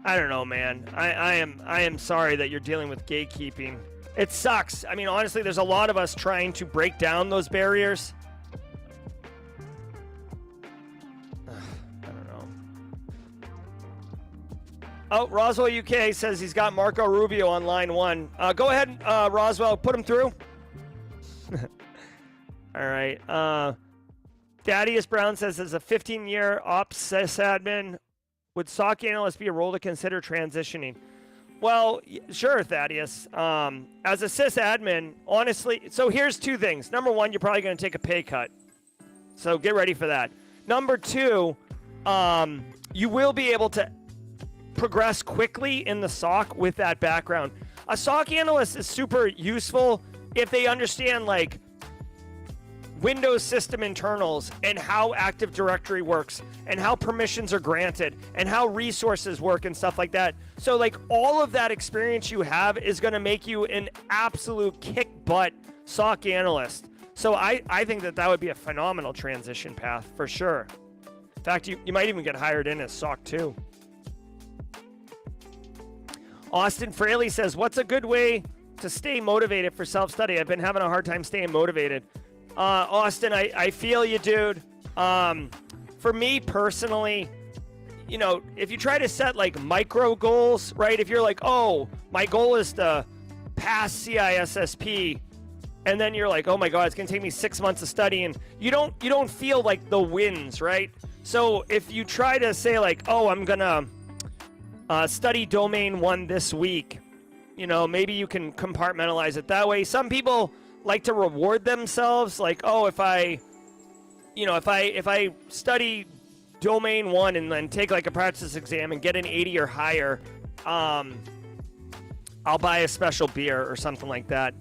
I don't know, man. I am sorry that you're dealing with gatekeeping. It sucks. I mean, honestly, there's a lot of us trying to break down those barriers. I don't know. Oh, Roswell UK says he's got Marco Rubio on line 1. Go ahead, Roswell, put him through. All right. Thaddeus Brown says, as a 15-year ops sysadmin, would SOC analyst be a role to consider transitioning? Well, sure, Thaddeus. As a sysadmin, honestly, so here's two things. Number one, you're probably going to take a pay cut. So get ready for that. Number two, you will be able to progress quickly in the SOC with that background. A SOC analyst is super useful if they understand, like, Windows system internals and how Active Directory works and how permissions are granted and how resources work and stuff like that. So, like, all of that experience you have is going to make you an absolute kick-butt SOC analyst. So I think that would be a phenomenal transition path for sure. In fact, you might even get hired in as SOC 2. Austin Fraley says, what's a good way to stay motivated for self-study? I've been having a hard time staying motivated. Austin, I feel you, dude. For me personally, you know, if you try to set, like, micro goals, right? If you're like, oh, my goal is to pass CISSP, and then you're like, oh my God, it's gonna take me 6 months of studying. You don't feel like the wins, right? So if you try to say like, oh, I'm gonna study domain 1 this week, maybe you can compartmentalize it that way. Some people like to reward themselves, like, oh, if I study domain 1 and then take like a practice exam and get an 80 or higher, I'll buy a special beer or something like that.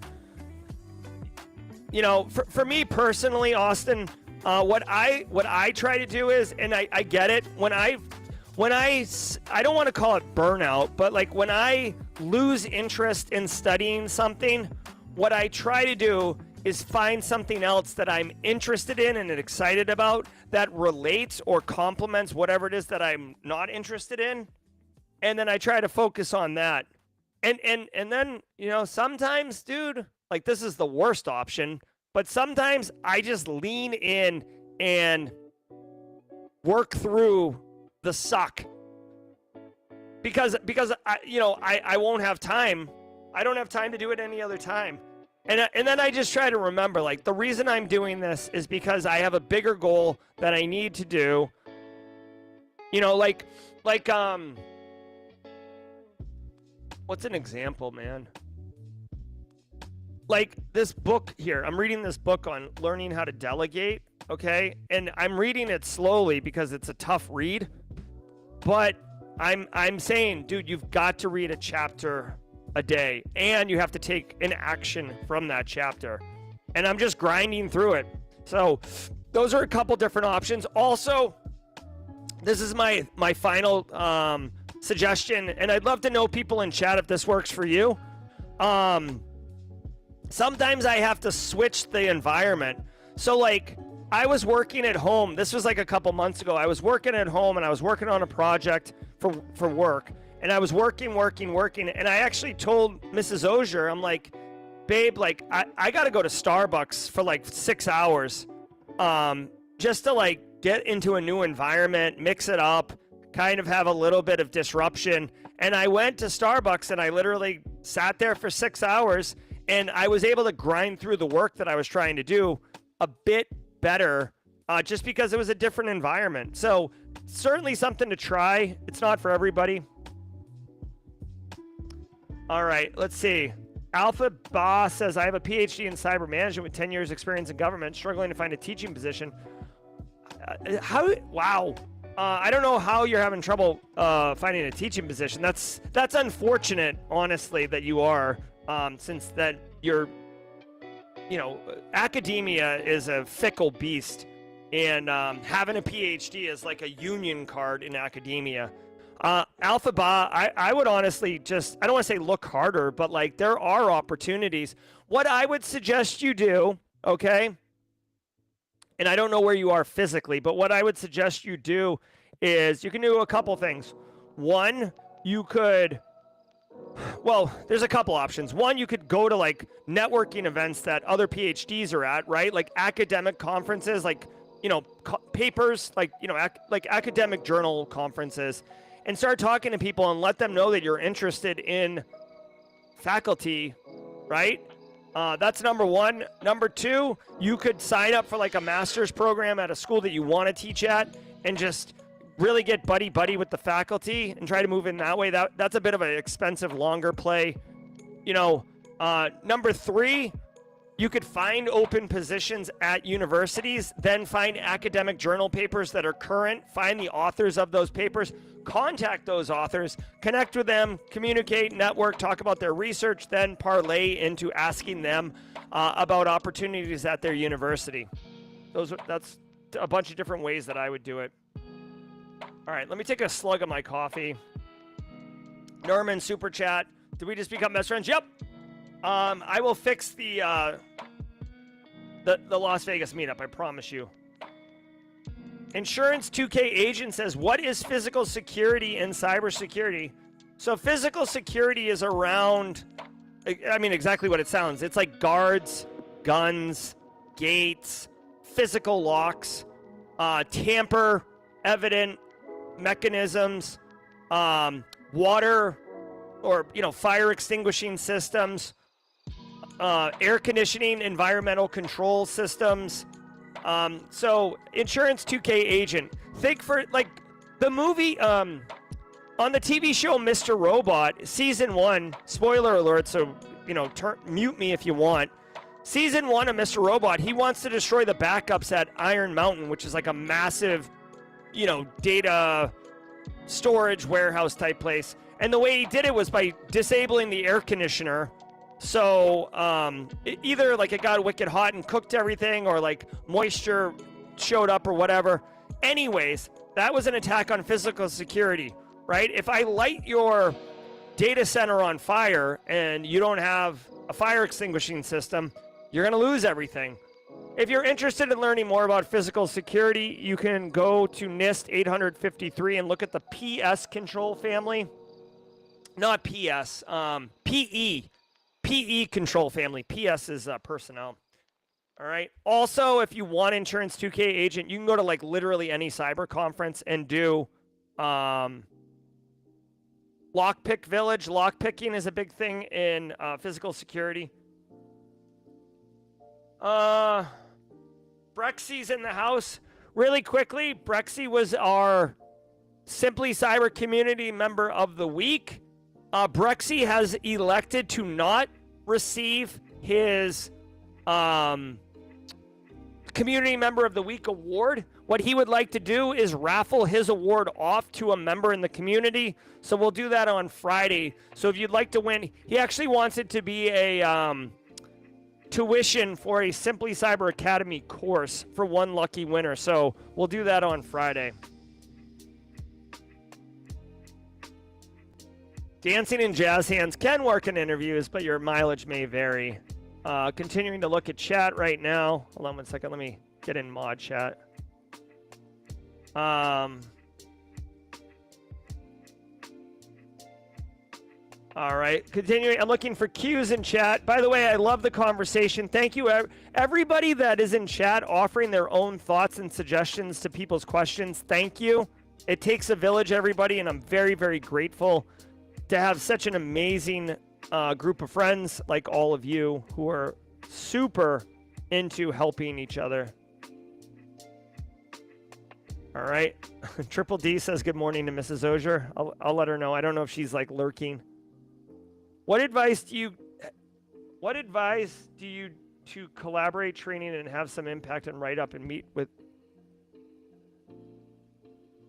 For me personally, Austin, what I try to do is, and I get it, when I don't want to call it burnout, but like when I lose interest in studying something, what I try to do is find something else that I'm interested in and excited about that relates or complements whatever it is that I'm not interested in, and then I try to focus on that. And then, sometimes, dude, like this is the worst option, but sometimes I just lean in and work through the suck because I won't have time. I don't have time to do it any other time. And then I just try to remember, like, the reason I'm doing this is because I have a bigger goal that I need to do. What's an example, man? Like this book here. I'm reading this book on learning how to delegate, okay? And I'm reading it slowly because it's a tough read. But I'm saying, dude, you've got to read a chapter a day, and you have to take an action from that chapter. And I'm just grinding through it. So those are a couple different options. Also, this is my final suggestion, and I'd love to know, people in chat, if this works for you. Sometimes I have to switch the environment. So like I was working at home. This was like a couple months ago. I was working at home and I was working on a project for work. And I was working. And I actually told Mrs. Ozier, I'm like, babe, like I got to go to Starbucks for like 6 hours just to like get into a new environment, mix it up, kind of have a little bit of disruption. And I went to Starbucks and I literally sat there for 6 hours. And I was able to grind through the work that I was trying to do a bit better just because it was a different environment. So certainly something to try. It's not for everybody. All right, let's see. Alpha Boss says, I have a PhD in cyber management with 10 years experience in government, struggling to find a teaching position. Wow. I don't know how you're having trouble finding a teaching position. That's unfortunate, honestly, that you are. Since that you're, academia is a fickle beast, and having a PhD is like a union card in academia. Alpha Ba, I would honestly I don't want to say look harder, but like there are opportunities. What I would suggest you do, okay, and I don't know where you are physically, but what I would suggest you do is you can do a couple things. One, you could... Well, there's a couple options. One, you could go to like networking events that other PhDs are at, right? Like academic conferences, like, papers, like, like academic journal conferences, and start talking to people and let them know that you're interested in faculty, right? That's number one. Number two, you could sign up for like a master's program at a school that you want to teach at and just really get buddy with the faculty and try to move in that way. That's a bit of an expensive, longer play. Number three, you could find open positions at universities, then find academic journal papers that are current, find the authors of those papers, contact those authors, connect with them, communicate, network, talk about their research, then parlay into asking them about opportunities at their university. That's a bunch of different ways that I would do it. All right, let me take a slug of my coffee. Norman, super chat. Did we just become best friends? Yep. I will fix the Las Vegas meetup, I promise you. Insurance 2K agent says, what is physical security and cybersecurity? So physical security is around, I mean, exactly what it sounds. It's like guards, guns, gates, physical locks, tamper evident mechanisms, water or fire extinguishing systems, air conditioning, environmental control systems, So Insurance 2K Agent. Think for like the movie on the TV show Mr. Robot, season 1, spoiler alert, so mute me if you want. Season 1 of Mr. Robot, he wants to destroy the backups at Iron Mountain, which is like a massive, data storage warehouse type place. And the way he did it was by disabling the air conditioner. So either like it got wicked hot and cooked everything, or like moisture showed up or whatever. Anyways, that was an attack on physical security, right? If I light your data center on fire and you don't have a fire extinguishing system, you're going to lose everything. If you're interested in learning more about physical security, you can go to NIST 853 and look at the PS control family. Not PS, PE. PE control family. PS is personnel. All right. Also, if you want Insurance 2K Agent, you can go to like literally any cyber conference and do Lockpick Village. Lockpicking is a big thing in physical security. Brexy's in the house. Really quickly, Brexy was our Simply Cyber Community Member of the Week. Brexy has elected to not receive his Community Member of the Week award. What he would like to do is raffle his award off to a member in the community. So we'll do that on Friday. So if you'd like to win, he actually wants it to be a tuition for a Simply Cyber Academy course for one lucky winner. So we'll do that on Friday. Dancing in jazz hands can work in interviews, but your mileage may vary. Continuing to look at chat right now. Hold on 1 second. Let me get in mod chat. All right, continuing. I'm looking for cues in chat. By the way, I love the conversation. Thank you, everybody that is in chat offering their own thoughts and suggestions to people's questions. Thank you. It takes a village, everybody, and I'm very, very grateful to have such an amazing group of friends like all of you who are super into helping each other. All right. Triple D says good morning to Mrs. Ozier. I'll let her know. I don't know if she's like lurking. What advice do you to collaborate training and have some impact and write up and meet with?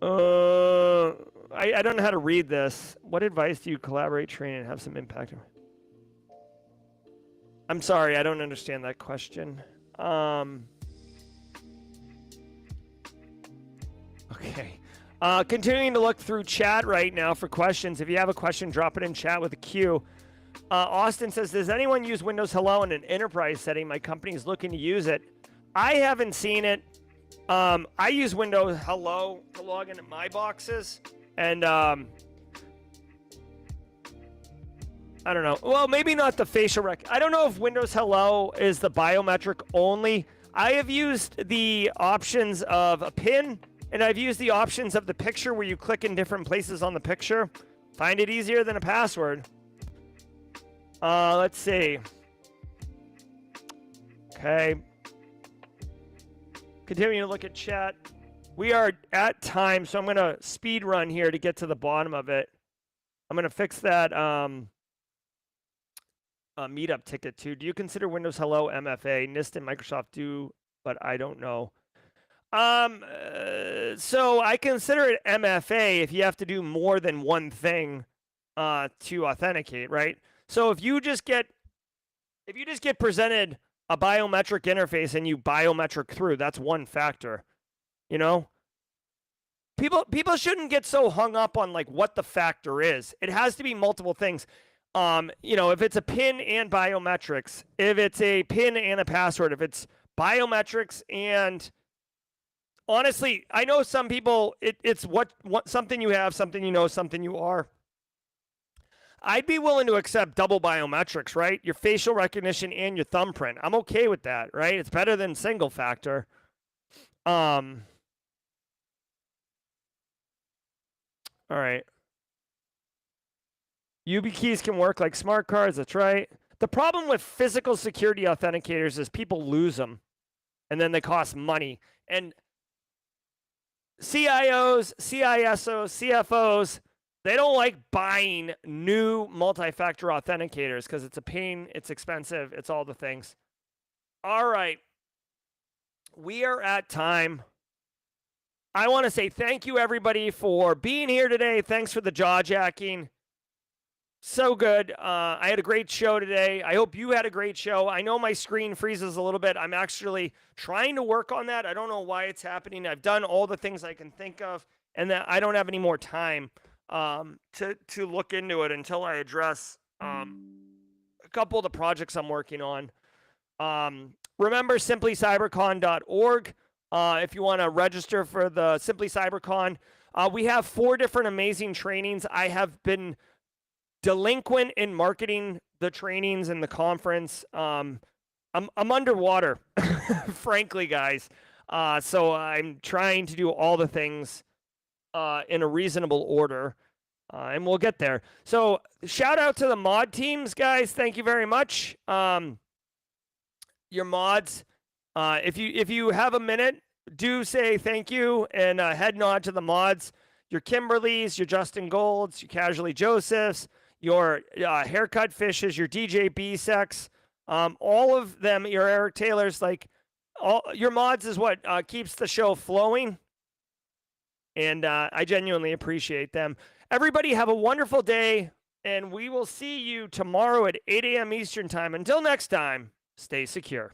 I don't know how to read this. What advice do you collaborate training and have some impact? I'm sorry, I don't understand that question. Okay. Continuing to look through chat right now for questions. If you have a question, drop it in chat with a Q. Austin says, does anyone use Windows Hello in an enterprise setting? My company is looking to use it. I haven't seen it. I use Windows Hello to log into my boxes. And I don't know. Well, maybe not the facial rec. I don't know if Windows Hello is the biometric only. I have used the options of a pin, and I've used the options of the picture where you click in different places on the picture. Find it easier than a password. Let's see. Okay. Continuing to look at chat. We are at time, so I'm going to speed run here to get to the bottom of it. I'm going to fix that meetup ticket too. Do you consider Windows Hello MFA? NIST and Microsoft do, but I don't know. So I consider it MFA if you have to do more than one thing to authenticate, right? So if you just get presented a biometric interface and you biometric through, that's one factor. You know, people shouldn't get so hung up on like what the factor is. It has to be multiple things. You know, if it's a PIN and biometrics, if it's a PIN and a password, if it's biometrics and honestly, I know some people it's what something you have, something you know, something you are. I'd be willing to accept double biometrics, right? Your facial recognition and your thumbprint. I'm okay with that, right? It's better than single factor. All right. YubiKeys can work like smart cards. That's right. The problem with physical security authenticators is people lose them. and then they cost money. And CIOs, CISOs, CFOs, they don't like buying new multi-factor authenticators because it's a pain, it's expensive, it's all the things. All right. We are at time. I want to say thank you, everybody, for being here today. Thanks for the jawjacking. So good. I had a great show today. I hope you had a great show. I know my screen freezes a little bit. I'm actually trying to work on that. I don't know why it's happening. I've done all the things I can think of, and that I don't have any more time to look into it until I address a couple of the projects I'm working on. Remember simplycybercon.org if you want to register for the Simply CyberCon. We have 4 different amazing trainings. I have been delinquent in marketing the trainings and the conference. I'm underwater, frankly, guys. So I'm trying to do all the things in a reasonable order, and we'll get there. So shout out to the mod teams, guys. Thank you very much. Your mods, if you have a minute, do say thank you and head nod to the mods. Your Kimberlys, your Justin Golds, your Casually Josephs, your Haircut Fishes, your DJ B-Sex, all of them, your Eric Taylors, like all your mods is what keeps the show flowing. And I genuinely appreciate them. Everybody have a wonderful day, and we will see you tomorrow at 8 a.m. Eastern Time. Until next time, stay secure.